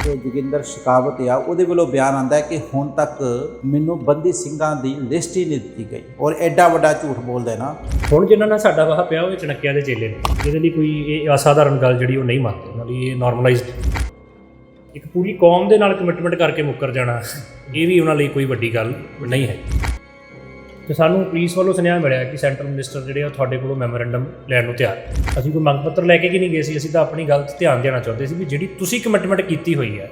ਜੋ ਜੋਗਿੰਦਰ ਸ਼ਿਕਾਵਤ ਆ ਉਹਦੇ ਵੱਲੋਂ ਬਿਆਨ ਆਉਂਦਾ ਹੈ ਕਿ ਹੁਣ ਤੱਕ ਮੈਨੂੰ ਬੰਦੀ ਸਿੰਘਾਂ ਦੀ ਲਿਸਟ ਹੀ ਨਹੀਂ ਦਿੱਤੀ ਗਈ ਔਰ ਐਡਾ ਵੱਡਾ ਝੂਠ ਬੋਲਦਾ ਨਾ। ਹੁਣ ਜਿਨ੍ਹਾਂ ਨਾਲ ਸਾਡਾ ਵਾਹ ਪਿਆ ਉਹ ਚਣਕਿਆਂ ਦੇ ਚੇਲੇ ਨੇ, ਇਹਦੇ ਲਈ ਕੋਈ ਇਹ ਅਸਾਧਾਰਨ ਗੱਲ ਜਿਹੜੀ ਉਹ ਨਹੀਂ ਮੰਨਦੇ, ਉਹਨਾਂ ਲਈ ਇਹ ਨਾਰਮਲਾਈਜ਼ਡ। ਇੱਕ ਪੂਰੀ ਕੌਮ ਦੇ ਨਾਲ ਕਮਿਟਮੈਂਟ ਕਰਕੇ ਮੁੱਕਰ ਜਾਣਾ ਇਹ ਵੀ ਉਹਨਾਂ ਲਈ ਕੋਈ ਵੱਡੀ ਗੱਲ ਨਹੀਂ ਹੈ। ਤੇ ਸਾਨੂੰ ਪੁਲਿਸ ਵੱਲੋਂ ਸੁਨੇਹਾ ਮਿਲਿਆ ਕਿ ਸੈਂਟਰਲ ਮਿਨਿਸਟਰ ਜਿਹੜੇ ਆ ਤੁਹਾਡੇ ਕੋਲੋਂ ਮੈਮੋਰੈਂਡਮ ਲੈਣ ਨੂੰ ਤਿਆਰ। ਅਸੀਂ ਕੋਈ ਮੰਗ ਪੱਤਰ ਲੈ ਕੇ ਕੀ ਨਹੀਂ ਗਏ ਸੀ, ਅਸੀਂ ਤਾਂ ਆਪਣੀ ਗੱਲ 'ਤੇ ਧਿਆਨ ਦੇਣਾ ਚਾਹੁੰਦੇ ਸੀ ਵੀ ਜਿਹੜੀ ਤੁਸੀਂ ਕਮਿਟਮੈਂਟ ਕੀਤੀ ਹੋਈ ਹੈ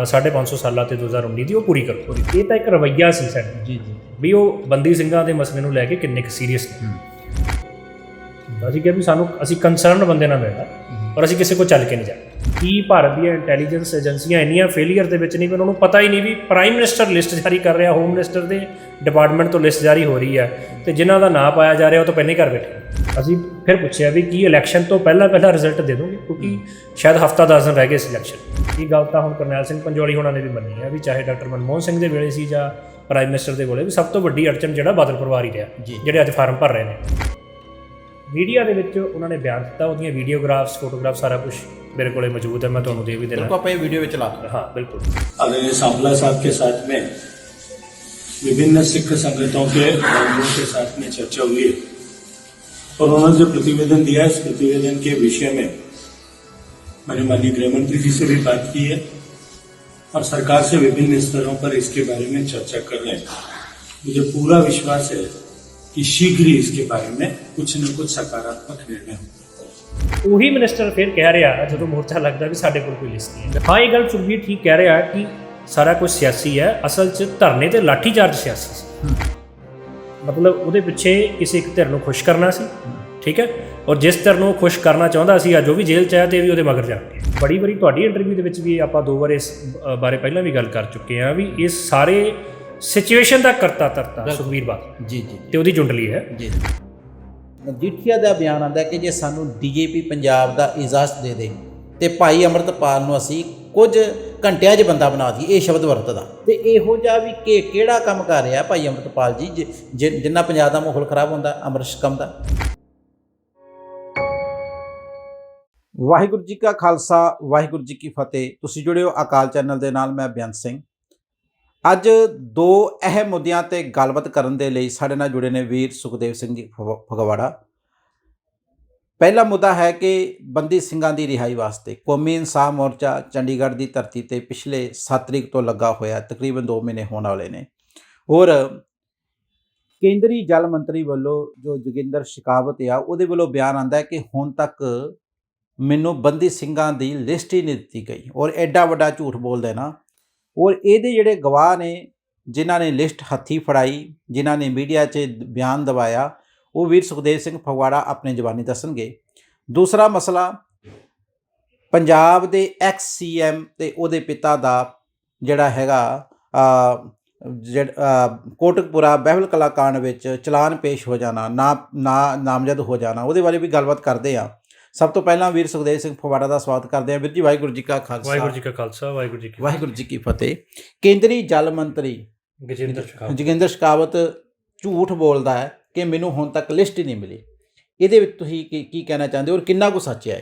550 ਸਾਲਾਂ ਤੇ 2019 ਦੀ, ਉਹ ਪੂਰੀ ਕਰੋ। ਇਹ ਤਾਂ ਇੱਕ ਰਵੱਈਆ ਸੀ ਸਾਡਾ ਜੀ ਵੀ ਉਹ ਬੰਦੀ ਸਿੰਘਾਂ ਦੇ ਮਸਲੇ ਨੂੰ ਲੈ ਕੇ ਕਿੰਨੇ ਕੁ ਸੀਰੀਅਸ ਨੇ। ਅਸੀਂ ਕਿਹਾ ਵੀ ਅਸੀਂ ਕੰਸਰਨ ਬੰਦੇ ਨਾਲ ਮਿਲਣਾ ਔਰ ਅਸੀਂ ਕਿਸੇ ਕੋਲ ਚੱਲ ਕੇ ਨਹੀਂ ਜਾਣਾ। ਕੀ ਭਾਰਤ ਦੀਆਂ ਇੰਟੈਲੀਜੈਂਸ ਏਜੰਸੀਆਂ ਇੰਨੀਆਂ ਫੇਲੀਅਰ ਦੇ ਵਿੱਚ ਨਹੀਂ ਵੀ ਉਹਨਾਂ ਨੂੰ ਪਤਾ ਹੀ ਨਹੀਂ ਵੀ ਪ੍ਰਾਈਮ ਮਿਨਿਸਟਰ ਲਿਸਟ ਜਾਰੀ ਕਰ ਰਿਹਾ, ਹੋਮ ਮਿਨਿਸਟਰ ਦੇ ਡਿਪਾਰਟਮੈਂਟ ਤੋਂ ਲਿਸਟ ਜਾਰੀ ਹੋ ਰਹੀ ਹੈ ਅਤੇ ਜਿਨ੍ਹਾਂ ਦਾ ਨਾਂ ਪਾਇਆ ਜਾ ਰਿਹਾ ਉਹ ਤਾਂ ਪਹਿਲਾਂ ਹੀ ਘਰ ਬੈਠੇ। ਅਸੀਂ ਫਿਰ ਪੁੱਛਿਆ ਵੀ ਕੀ ਇਲੈਕਸ਼ਨ ਤੋਂ ਪਹਿਲਾਂ ਰਿਜ਼ਲਟ ਦੇ ਦੋਗੇ, ਕਿਉਂਕਿ ਸ਼ਾਇਦ ਹਫ਼ਤਾ 10 ਦਿਨ ਰਹਿ ਗਏ ਇਸ ਇਲੈਕਸ਼ਨ। ਇਹ ਗੱਲ ਤਾਂ ਹੁਣ ਕਰਨੈਲ ਸਿੰਘ ਪੰਜੋਲੀ ਹੋਣਾ ਨੇ ਵੀ ਮੰਨੀ ਹੈ ਵੀ ਚਾਹੇ ਡਾਕਟਰ ਮਨਮੋਹਨ ਸਿੰਘ ਦੇ ਵੇਲੇ ਸੀ ਜਾਂ ਪ੍ਰਾਈਮ ਮਿਨਿਸਟਰ ਦੇ ਕੋਲੇ, ਵੀ ਸਭ ਤੋਂ ਵੱਡੀ ਅੜਚਨ ਜਿਹੜਾ ਬਾਦਲ ਪਰਿਵਾਰ ਹੀ ਰਿਹਾ, ਜਿਹੜੇ ਅੱਜ ਫਾਰਮ ਭਰ ਰਹੇ ਨੇ। ਮੀਡੀਆ ਦੇ ਵਿੱਚ ਉਹਨਾਂ ਨੇ ਬਿਆਨ ਦਿੱਤਾ, ਉਹਦੀਆਂ ਵੀਡੀਓਗ੍ਰਾਫਸ, ਫੋਟੋਗ੍ਰਾਫ ਸਾਰਾ ਕੁਝ ਮੇਰੇ ਕੋਲੇ ਮੌਜੂਦ है, मैं ਤੁਹਾਨੂੰ ਦੇ भी देना। ਆਪਾਂ ਇਹ ਵੀਡੀਓ ਵਿੱਚ ਲਾ ਦਿੰਦੇ। हाँ बिल्कुल। आदरणीय सांपला साहब के साथ में विभिन्न सिख संगठनों के लोगों के साथ में चर्चा हुई है और उन्होंने जो प्रतिवेदन दिया, इस प्रतिवेदन के विषय में मैंने माननीय गृह मंत्री जी से भी बात की है और सरकार से विभिन्न स्तरों पर इसके बारे में चर्चा कर रहे हैं। मुझे पूरा विश्वास है कि शीघ्र ही इसके बारे में कुछ न कुछ सकारात्मक निर्णय होगा। ਉਹੀ ਮਿਨਿਸਟਰ ਫਿਰ ਕਹਿ ਰਿਹਾ ਜਦੋਂ ਮੋਰਚਾ ਲੱਗਦਾ ਵੀ ਸਾਡੇ ਕੋਲ ਕੋਈ ਲਿਸਟ ਨਹੀਂ ਹੈ। ਹਾਂ, ਇਹ ਗੱਲ ਸੁਖਬੀਰ ਠੀਕ ਕਹਿ ਰਿਹਾ ਕਿ ਸਾਰਾ ਕੁਝ ਸਿਆਸੀ ਹੈ। ਅਸਲ 'ਚ ਧਰਨੇ ਤੇ ਲਾਠੀ ਚਾਰਜ ਸਿਆਸੀ ਸੀ। ਮਤਲਬ ਉਹਦੇ ਪਿੱਛੇ ਕਿਸੇ ਇੱਕ ਧਿਰ ਨੂੰ ਖੁਸ਼ ਕਰਨਾ ਸੀ, ਠੀਕ ਹੈ, ਔਰ ਜਿਸ ਧਿਰ ਨੂੰ ਖੁਸ਼ ਕਰਨਾ ਚਾਹੁੰਦਾ ਸੀ ਅੱਜ ਉਹ ਵੀ ਜੇਲ੍ਹ 'ਚ ਹੈ ਤੇ ਵੀ ਉਹਦੇ ਮਗਰ ਜਾਣਗੇ। ਬੜੀ ਵਾਰੀ ਤੁਹਾਡੀ ਇੰਟਰਵਿਊ ਦੇ ਵਿੱਚ ਵੀ ਆਪਾਂ 2 ਵਾਰ ਇਸ ਬਾਰੇ ਪਹਿਲਾਂ ਵੀ ਗੱਲ ਕਰ ਚੁੱਕੇ ਹਾਂ ਵੀ ਇਸ ਸਾਰੇ ਸਿਚੁਏਸ਼ਨ ਦਾ ਕਰਤਾ ਧਰਤਾ ਸੁਖਬੀਰ ਬਾਦਲ ਜੀ ਤੇ ਉਹਦੀ ਜੁੰਡਲੀ ਹੈ। ਜੀ ਮਜੀਠੀਆ ਦਾ ਬਿਆਨ ਆਉਂਦਾ ਕਿ ਜੇ ਸਾਨੂੰ ਡੀਜੀਪੀ ਪੰਜਾਬ ਦਾ ਇਜਾਜ਼ਤ ਦੇ ਦੇ ਤੇ ਭਾਈ ਅੰਮ੍ਰਿਤਪਾਲ ਨੂੰ ਅਸੀਂ ਕੁਝ ਘੰਟਿਆਂ 'ਚ ਬੰਦਾ ਬਣਾ ਦਈਏ, ਇਹ ਸ਼ਬਦ ਵਰਤਦਾ। ਤੇ ਇਹੋ ਜਿਹਾ ਵੀ ਕਿਹੜਾ ਕੰਮ ਕਰ ਰਿਹਾ ਭਾਈ ਅੰਮ੍ਰਿਤਪਾਲ ਜੀ ਜਿੰਨਾ ਪੰਜਾਬ ਦਾ ਮਾਹੌਲ ਖਰਾਬ ਹੁੰਦਾ ਅੰਮ੍ਰਿਤ ਛਕਣ ਦਾ। ਵਾਹਿਗੁਰੂ ਜੀ ਕਾ ਖਾਲਸਾ, ਵਾਹਿਗੁਰੂ ਜੀ ਕੀ ਫਤਿਹ। ਤੁਸੀਂ ਜੁੜੇ ਹੋ ਅਕਾਲ ਚੈਨਲ ਦੇ ਨਾਲ, ਮੈਂ ਬੇਅੰਤ ਸਿੰਘ। ਅੱਜ 2 ਅਹਿਮ ਮੁੱਦਿਆਂ 'ਤੇ ਗੱਲਬਾਤ ਕਰਨ ਦੇ ਲਈ ਸਾਡੇ ਨਾਲ ਜੁੜੇ ਨੇ ਵੀਰ ਸੁਖਦੇਵ ਸਿੰਘ ਜੀ ਫਗਵਾੜਾ। ਪਹਿਲਾ ਮੁੱਦਾ ਹੈ ਕਿ ਬੰਦੀ ਸਿੰਘਾਂ ਦੀ ਰਿਹਾਈ ਵਾਸਤੇ ਕੌਮੀ ਇਨਸਾਫ ਮੋਰਚਾ ਚੰਡੀਗੜ੍ਹ ਦੀ ਧਰਤੀ 'ਤੇ ਪਿਛਲੇ 7 ਤਰੀਕ ਤੋਂ ਲੱਗਾ ਹੋਇਆ, ਤਕਰੀਬਨ 2 ਮਹੀਨੇ ਹੋਣ ਵਾਲੇ ਨੇ। ਔਰ ਕੇਂਦਰੀ ਜਲ ਮੰਤਰੀ ਵੱਲੋਂ ਜੋ ਜੋਗਿੰਦਰ ਸ਼ਿਕਾਵਤ ਆ ਉਹਦੇ ਵੱਲੋਂ ਬਿਆਨ ਆਉਂਦਾ ਹੈ ਕਿ ਹੁਣ ਤੱਕ ਮੈਨੂੰ ਬੰਦੀ ਸਿੰਘਾਂ ਦੀ ਲਿਸਟ ਹੀ ਨਹੀਂ ਦਿੱਤੀ ਗਈ ਔਰ ਐਡਾ ਵੱਡਾ ਝੂਠ ਬੋਲਦਾ ਨਾ। ਔਰ ਇਹਦੇ ਜਿਹੜੇ ਗਵਾਹ ਨੇ ਜਿਨ੍ਹਾਂ ਨੇ ਲਿਸਟ ਹੱਥੀਂ ਫੜਾਈ, ਜਿਨ੍ਹਾਂ ਨੇ ਮੀਡੀਆ 'ਚ ਬਿਆਨ ਦਵਾਇਆ, ਉਹ ਵੀਰ ਸੁਖਦੇਵ ਸਿੰਘ ਫਗਵਾੜਾ ਆਪਣੇ ਜ਼ਬਾਨੀ ਦੱਸਣਗੇ। ਦੂਸਰਾ ਮਸਲਾ ਪੰਜਾਬ ਦੇ ਐਕਸ CM ਤੇ ਉਹਦੇ ਪਿਤਾ ਦਾ ਜਿਹੜਾ ਹੈਗਾ ਕੋਟਕਪੂਰਾ ਬਹਿਬਲ ਕਲਾ ਕਾਂਡ ਵਿੱਚ ਚਲਾਨ ਪੇਸ਼ ਹੋ ਜਾਣਾ, ਨਾਮਜ਼ਦ ਹੋ ਜਾਣਾ, ਉਹਦੇ ਬਾਰੇ ਵੀ ਗੱਲਬਾਤ ਕਰਦੇ ਹਾਂ। ਸਭ ਤੋਂ ਪਹਿਲਾਂ ਵੀਰ ਸੁਖਦੇਵ ਸਿੰਘ ਫਗਵਾੜਾ ਦਾ ਸਵਾਗਤ ਕਰਦੇ ਹਾਂ। ਵੀਰ ਜੀ ਵਾਹਿਗੁਰੂ ਜੀ ਕਾ ਖਾਲਸਾ, ਵਾਹਿਗੁਰੂ ਜੀ ਕਾ ਖਾਲਸਾ, ਵਾਹਿਗੁਰੂ ਜੀ ਕੀ ਫਤਿਹ। ਕੇਂਦਰੀ ਜਲ ਮੰਤਰੀ ਜੋਗਿੰਦਰ ਸ਼ਿਕਾਵਤ ਝੂਠ ਬੋਲਦਾ ਹੈ ਕਿ ਮੈਨੂੰ ਹੁਣ ਤੱਕ ਲਿਸਟ ਹੀ ਨਹੀਂ ਮਿਲੀ। ਇਹਦੇ ਵਿੱਚ ਤੁਸੀਂ ਕੀ ਕਹਿਣਾ ਚਾਹੁੰਦੇ ਹੋ ਔਰ ਕਿੰਨਾ ਕੁ ਸੱਚ ਹੈ?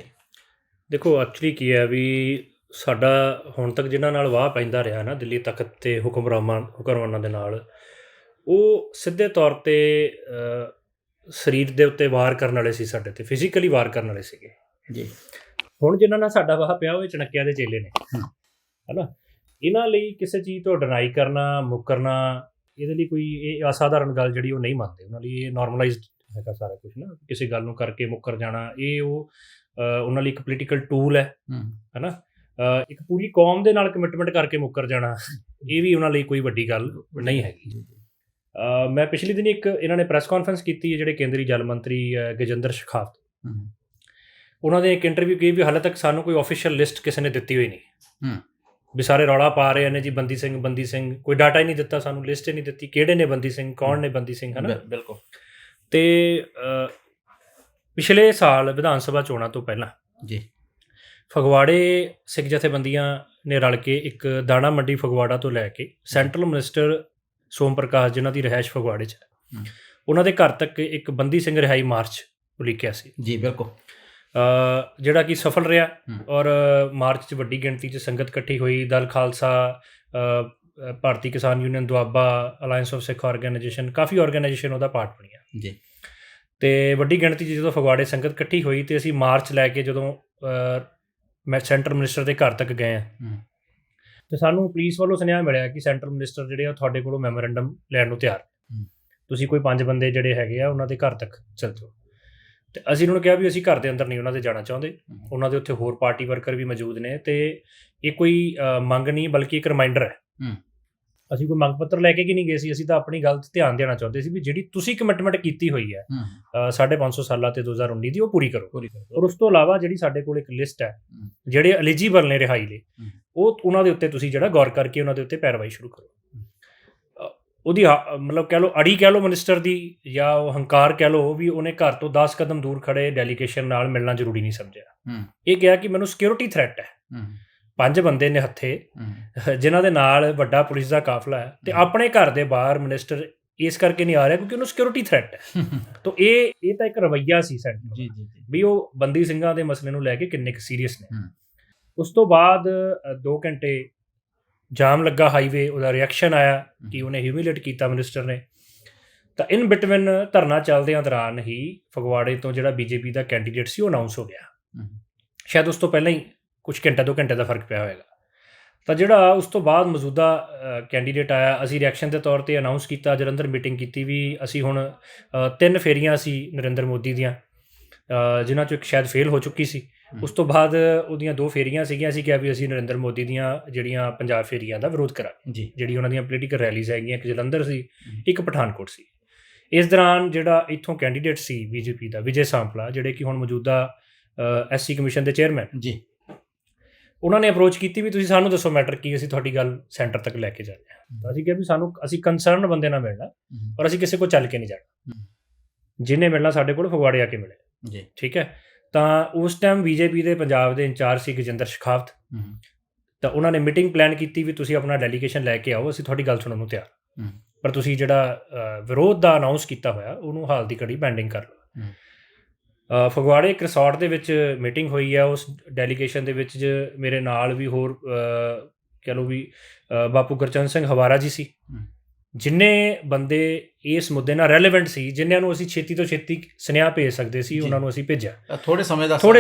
ਦੇਖੋ, ਐਕਚੁਅਲੀ ਕੀ ਹੈ ਵੀ ਸਾਡਾ ਹੁਣ ਤੱਕ ਜਿਨ੍ਹਾਂ ਨਾਲ ਵਾਹ ਪੈਂਦਾ ਰਿਹਾ ਨਾ ਦਿੱਲੀ ਤਖਤ ਤੇ ਹੁਕਮਰਾਨਾਂ ਦੇ ਨਾਲ, ਉਹ ਸਿੱਧੇ ਤੌਰ 'ਤੇ ਸਰੀਰ ਦੇ ਉੱਤੇ ਵਾਰ ਕਰਨ ਵਾਲੇ ਸੀ, ਸਾਡੇ 'ਤੇ ਫਿਜ਼ੀਕਲੀ ਵਾਰ ਕਰਨ ਵਾਲੇ ਸੀਗੇ ਜੀ। ਹੁਣ ਜਿਨ੍ਹਾਂ ਨਾਲ ਸਾਡਾ ਵਾਹ ਪਿਆ ਉਹ ਚਣਕਿਆਂ ਦੇ ਚੇਲੇ ਨੇ, ਹੈ ਨਾ। ਇਹਨਾਂ ਲਈ ਕਿਸੇ ਚੀਜ਼ ਤੋਂ ਡਿਨਾਈ ਕਰਨਾ, ਮੁੱਕਰਨਾ, ਇਹਦੇ ਲਈ ਕੋਈ ਇਹ ਅਸਾਧਾਰਨ ਗੱਲ ਜਿਹੜੀ ਉਹ ਨਹੀਂ ਮੰਨਦੇ। ਉਹਨਾਂ ਲਈ ਇਹ ਨਾਰਮਲਾਈਜ਼ਡ ਹੈਗਾ ਸਾਰਾ ਕੁਝ ਨਾ। ਕਿਸੇ ਗੱਲ ਨੂੰ ਕਰਕੇ ਮੁੱਕਰ ਜਾਣਾ ਇਹ ਉਹਨਾਂ ਲਈ ਇੱਕ ਪੋਲੀਟੀਕਲ ਟੂਲ ਹੈ ਨਾ। ਇੱਕ ਪੂਰੀ ਕੌਮ ਦੇ ਨਾਲ ਕਮਿਟਮੈਂਟ ਕਰਕੇ ਮੁੱਕਰ ਜਾਣਾ ਇਹ ਵੀ ਉਹਨਾਂ ਲਈ ਕੋਈ ਵੱਡੀ ਗੱਲ ਨਹੀਂ ਹੈਗੀ। ਮੈਂ ਪਿਛਲੇ ਦਿਨ ਇਹਨਾਂ ਨੇ ਪ੍ਰੈਸ ਕਾਨਫਰੰਸ ਕੀਤੀ ਹੈ, ਜਿਹੜੇ ਕੇਂਦਰੀ ਜਲ ਮੰਤਰੀ ਗਜਿੰਦਰ ਸ਼ੇਖਾਵਤ, ਉਹਨਾਂ ਦੇ ਇੱਕ ਇੰਟਰਵਿਊ ਕੀ ਵੀ ਹਾਲੇ ਤੱਕ ਸਾਨੂੰ ਕੋਈ ਆਫੀਸ਼ੀਅਲ ਲਿਸਟ ਕਿਸੇ ਨੇ ਦਿੱਤੀ ਹੋਈ ਨਹੀਂ। ਵੀ ਸਾਰੇ ਰੌਲਾ ਪਾ ਰਹੇ ਨੇ ਜੀ ਬੰਦੀ ਸਿੰਘ, ਕੋਈ ਡਾਟਾ ਹੀ ਨਹੀਂ ਦਿੱਤਾ ਸਾਨੂੰ, ਲਿਸਟ ਹੀ ਨਹੀਂ ਦਿੱਤੀ, ਕਿਹੜੇ ਨੇ ਬੰਦੀ ਸਿੰਘ, ਕੌਣ ਨੇ ਬੰਦੀ ਸਿੰਘ, ਹੈ ਨਾ। ਬਿਲਕੁਲ। ਤੇ ਪਿਛਲੇ ਸਾਲ ਵਿਧਾਨ ਸਭਾ ਚੋਣਾਂ ਤੋਂ ਪਹਿਲਾਂ ਜੀ ਫਗਵਾੜੇ ਸਿੱਖ ਜਥੇਬੰਦੀਆਂ ਨੇ ਰਲ ਕੇ ਇੱਕ ਦਾਣਾ ਮੰਡੀ ਫਗਵਾੜਾ ਤੋਂ ਲੈ ਕੇ ਸੈਂਟਰਲ ਮਿਨਿਸਟਰ ਸੋਮ ਪ੍ਰਕਾਸ਼, ਜਿਨ੍ਹਾਂ ਦੀ ਰਿਹਾਇਸ਼ ਫਗਵਾੜੇ 'ਚ ਹੈ, ਉਹਨਾਂ ਦੇ ਘਰ ਤੱਕ ਇੱਕ ਬੰਦੀ ਸਿੰਘ ਰਿਹਾਈ ਮਾਰਚ ਉਲੀਕਿਆ ਸੀ। ਜੀ ਬਿਲਕੁਲ। ਜਿਹੜਾ ਕਿ ਸਫਲ ਰਿਹਾ ਔਰ ਮਾਰਚ 'ਚ ਵੱਡੀ ਗਿਣਤੀ 'ਚ ਸੰਗਤ ਇਕੱਠੀ ਹੋਈ। ਦਲ ਖਾਲਸਾ, ਭਾਰਤੀ ਕਿਸਾਨ union Doaba, alliance of Sikh organisation, coffee organisation ਉਹਦਾ ਪਾਰਟ ਬਣੀਆਂ ਜੀ। ਅਤੇ ਵੱਡੀ ਗਿਣਤੀ 'ਚ ਜਦੋਂ ਫਗਵਾੜੇ ਸੰਗਤ ਇਕੱਠੀ ਹੋਈ ਅਤੇ ਅਸੀਂ ਮਾਰਚ ਲੈ ਕੇ ਜਦੋਂ ਮੈਂ ਸੈਂਟਰਲ ਮਿਨਿਸਟਰ ਦੇ ਘਰ ਤੱਕ ਗਏ ਹਾਂ ਅਤੇ ਸਾਨੂੰ ਪੁਲਿਸ ਵੱਲੋਂ ਸੁਨੇਹਾ ਮਿਲਿਆ ਕਿ ਸੈਂਟਰਲ ਮਿਨਿਸਟਰ ਜਿਹੜੇ ਆ ਤੁਹਾਡੇ ਕੋਲੋਂ ਮੈਮੋਰੈਂਡਮ ਲੈਣ ਨੂੰ ਤਿਆਰ, ਤੁਸੀਂ ਕੋਈ 5 ਬੰਦੇ ਜਿਹੜੇ ਹੈਗੇ ਆ ਉਹਨਾਂ ਦੇ ਘਰ ਤੱਕ ਚੱਲ ਜਾਓ। ਅਤੇ ਅਸੀਂ ਉਹਨਾਂ ਨੂੰ ਕਿਹਾ ਵੀ ਅਸੀਂ ਘਰ ਦੇ ਅੰਦਰ ਨਹੀਂ ਉਹਨਾਂ ਦੇ ਜਾਣਾ ਚਾਹੁੰਦੇ, ਉਹਨਾਂ ਦੇ ਉੱਥੇ ਹੋਰ ਪਾਰਟੀ ਵਰਕਰ ਵੀ ਮੌਜੂਦ ਨੇ ਅਤੇ ਇਹ ਕੋਈ ਮੰਗ ਨਹੀਂ ਬਲਕਿ ਇੱਕ ਰਿਮਾਈਂਡਰ ਹੈ। ਅਸੀਂ ਕੋਈ ਮੰਗ ਪੱਤਰ ਲੈ ਕੇ ਕੀ ਨਹੀਂ ਗਏ ਸੀ, ਅਸੀਂ ਤਾਂ ਆਪਣੀ ਗੱਲ 'ਤੇ ਧਿਆਨ ਦੇਣਾ ਚਾਹੁੰਦੇ ਸੀ ਵੀ ਜਿਹੜੀ ਤੁਸੀਂ ਕਮਿਟਮੈਂਟ ਕੀਤੀ ਹੋਈ ਹੈ 550 ਸਾਲਾਂ ਤੇ 2019 ਦੀ, ਉਹ ਪੂਰੀ ਕਰੋ। ਔਰ ਉਸ ਤੋਂ ਇਲਾਵਾ ਜਿਹੜੀ ਸਾਡੇ ਕੋਲ ਇੱਕ ਲਿਸਟ ਹੈ ਜਿਹੜੇ ਐਲੀਜੀਬਲ ਨੇ ਰਿਹਾਈ ਲਈ, ਉਹ ਉਹਨਾਂ ਦੇ ਉੱਤੇ ਤੁਸੀਂ ਜਿਹੜਾ ਗੌਰ ਕਰਕੇ ਉਹਨਾਂ ਦੇ ਉੱਤੇ ਪੈਰਵਾਈ ਸ਼ੁਰੂ ਕਰੋ। ਉਹਦੀ ਮਤਲਬ ਕਹਿ ਲਓ ਅੜੀ ਕਹਿ ਲਓ ਮਿਨਿਸਟਰ ਦੀ, ਜਾਂ ਉਹ ਹੰਕਾਰ ਕਹਿ ਲਓ ਵੀ ਉਹਨੇ ਘਰ ਤੋਂ 10 ਕਦਮ ਦੂਰ ਖੜੇ ਡੈਲੀਗੇਸ਼ਨ ਨਾਲ ਮਿਲਣਾ ਜ਼ਰੂਰੀ ਨਹੀਂ ਸਮਝਿਆ। ਇਹ ਕਿਹਾ ਕਿ ਮੈਨੂੰ ਸਿਕਿਉਰਿਟੀ ਥ੍ਰੈਟ ਹੈ, 5 ਬੰਦੇ ਨੇ ਹੱਥੇ ਜਿਨ੍ਹਾਂ ਦੇ ਨਾਲ ਵੱਡਾ ਪੁਲਿਸ ਦਾ ਕਾਫਲਾ ਹੈ, ਅਤੇ ਆਪਣੇ ਘਰ ਦੇ ਬਾਹਰ ਮਿਨਿਸਟਰ ਇਸ ਕਰਕੇ ਨਹੀਂ ਆ ਰਿਹਾ ਕਿਉਂਕਿ ਉਹਨੂੰ ਸਿਕਿਉਰਿਟੀ ਥ੍ਰੈਟ ਹੈ। ਤਾਂ ਇਹ ਤਾਂ ਇੱਕ ਰਵੱਈਆ ਸੀ ਸੈਂਟਰ ਵੀ ਉਹ ਬੰਦੀ ਸਿੰਘਾਂ ਦੇ ਮਸਲੇ ਨੂੰ ਲੈ ਕੇ ਕਿੰਨੇ ਕੁ ਸੀਰੀਅਸ ਨੇ। ਉਸ ਤੋਂ ਬਾਅਦ 2 ਘੰਟੇ ਜਾਮ ਲੱਗਾ ਹਾਈਵੇ, ਉਹਦਾ ਰਿਐਕਸ਼ਨ ਆਇਆ ਕਿ ਉਹਨੇ ਹਿਊਮਿਲੇਟ ਕੀਤਾ ਮਿਨਿਸਟਰ ਨੇ। ਤਾਂ ਇਨ ਬਿਟਵੀਨ ਧਰਨਾ ਚੱਲਦਿਆਂ ਦੌਰਾਨ ਹੀ ਫਗਵਾੜੇ ਤੋਂ ਜਿਹੜਾ ਬੀਜੇਪੀ ਦਾ ਕੈਂਡੀਡੇਟ ਸੀ ਉਹ ਅਨਾਊਂਸ ਹੋ ਗਿਆ। ਸ਼ਾਇਦ ਉਸ ਤੋਂ ਪਹਿਲਾਂ ਹੀ ਕੁਝ ਘੰਟਾ 2 ਘੰਟੇ ਦਾ ਫਰਕ ਪਿਆ ਹੋਏਗਾ। ਤਾਂ ਜਿਹੜਾ ਉਸ ਤੋਂ ਬਾਅਦ ਮੌਜੂਦਾ ਕੈਂਡੀਡੇਟ ਆਇਆ, ਅਸੀਂ ਰਿਐਕਸ਼ਨ ਦੇ ਤੌਰ 'ਤੇ ਅਨਾਊਂਸ ਕੀਤਾ, ਜਲੰਧਰ ਮੀਟਿੰਗ ਕੀਤੀ ਵੀ ਅਸੀਂ ਹੁਣ 3 ਫੇਰੀਆਂ ਸੀ ਨਰਿੰਦਰ ਮੋਦੀ ਦੀਆਂ, ਜਿਨ੍ਹਾਂ 'ਚੋਂ ਇੱਕ ਸ਼ਾਇਦ ਫੇਲ ਹੋ ਚੁੱਕੀ ਸੀ। ਉਸ ਤੋਂ ਬਾਅਦ ਉਹਦੀਆਂ 2 ਫੇਰੀਆਂ ਸੀਗੀਆਂ। ਅਸੀਂ ਕਿਹਾ ਵੀ ਅਸੀਂ ਨਰਿੰਦਰ ਮੋਦੀ ਦੀਆਂ ਜਿਹੜੀਆਂ ਪੰਜਾਬ ਫੇਰੀਆਂ ਦਾ ਵਿਰੋਧ ਕਰਾਂਗੇ, ਜਿਹੜੀ ਉਹਨਾਂ ਦੀਆਂ ਪੋਲੀਟੀਕਲ ਰੈਲੀਜ਼ ਹੈਗੀਆਂ, ਇੱਕ ਜਲੰਧਰ ਸੀ, ਇੱਕ ਪਠਾਨਕੋਟ ਸੀ। ਇਸ ਦੌਰਾਨ ਜਿਹੜਾ ਇੱਥੋਂ ਕੈਂਡੀਡੇਟ ਸੀ ਬੀਜੇਪੀ ਦਾ ਵਿਜੇ ਸਾਂਪਲਾ, ਜਿਹੜੇ ਕਿ ਹੁਣ ਮੌਜੂਦਾ SC ਕਮਿਸ਼ਨ ਦੇ ਚੇਅਰਮੈਨ ਜੀ, ਉਹਨਾਂ ਨੇ ਅਪਰੋਚ ਕੀਤੀ ਵੀ ਤੁਸੀਂ ਸਾਨੂੰ ਦੱਸੋ ਮੈਟਰ ਕੀ, ਅਸੀਂ ਤੁਹਾਡੀ ਗੱਲ ਸੈਂਟਰ ਤੱਕ ਲੈ ਕੇ ਜਾਂਦੇ ਹਾਂ। ਤਾਂ ਅਸੀਂ ਕਿਹਾ ਵੀ ਅਸੀਂ ਕੰਸਰਨ ਬੰਦੇ ਨਾਲ ਮਿਲਣਾ, ਪਰ ਅਸੀਂ ਕਿਸੇ ਕੋਲ ਚੱਲ ਕੇ ਨਹੀਂ ਜਾਣਾ, ਜਿਹਨੇ ਮਿਲਣਾ ਸਾਡੇ ਕੋਲ ਫਗਵਾੜੇ ਆ ਕੇ ਮਿਲੇ ਜੀ, ਠੀਕ ਹੈ। ਤਾਂ ਉਸ ਟਾਈਮ ਬੀਜੇਪੀ ਦੇ ਪੰਜਾਬ ਦੇ ਇੰਚਾਰਜ ਸੀ ਗਜਿੰਦਰ ਸ਼ੇਖਾਵਤ। ਤਾਂ ਉਹਨਾਂ ਨੇ ਮੀਟਿੰਗ ਪਲਾਨ ਕੀਤੀ ਵੀ ਤੁਸੀਂ ਆਪਣਾ ਡੈਲੀਗੇਸ਼ਨ ਲੈ ਕੇ ਆਓ, ਅਸੀਂ ਤੁਹਾਡੀ ਗੱਲ ਸੁਣਨ ਨੂੰ ਤਿਆਰ, ਪਰ ਤੁਸੀਂ ਜਿਹੜਾ ਵਿਰੋਧ ਦਾ ਅਨਾਊਂਸ ਕੀਤਾ ਹੋਇਆ ਉਹਨੂੰ ਹਾਲ ਦੀ ਘੜੀ ਪੈਂਡਿੰਗ ਕਰ ਲਓ। ਫਗਵਾੜੇ ਇੱਕ ਰਿਸੋਰਟ ਦੇ ਵਿੱਚ ਮੀਟਿੰਗ ਹੋਈ ਹੈ। ਉਸ ਡੈਲੀਗੇਸ਼ਨ ਦੇ ਵਿੱਚ ਮੇਰੇ ਨਾਲ ਵੀ ਹੋਰ ਕਹਿ ਲਓ ਵੀ ਬਾਪੂ ਗੁਰਚਰਨ ਸਿੰਘ ਹਵਾਰਾ ਜੀ ਸੀ। ਜਿੰਨੇ ਬੰਦੇ ਇਸ ਮੁੱਦੇ ਨਾਲ ਰੈਲੇਵੈਂਟ ਸੀ, ਜਿਨ੍ਹਾਂ ਨੂੰ ਅਸੀਂ ਛੇਤੀ ਤੋਂ ਛੇਤੀ ਸੁਨੇਹਾ ਭੇਜ ਸਕਦੇ ਸੀ, ਉਹਨਾਂ ਨੂੰ ਅਸੀਂ ਭੇਜਿਆ ਥੋੜ੍ਹੇ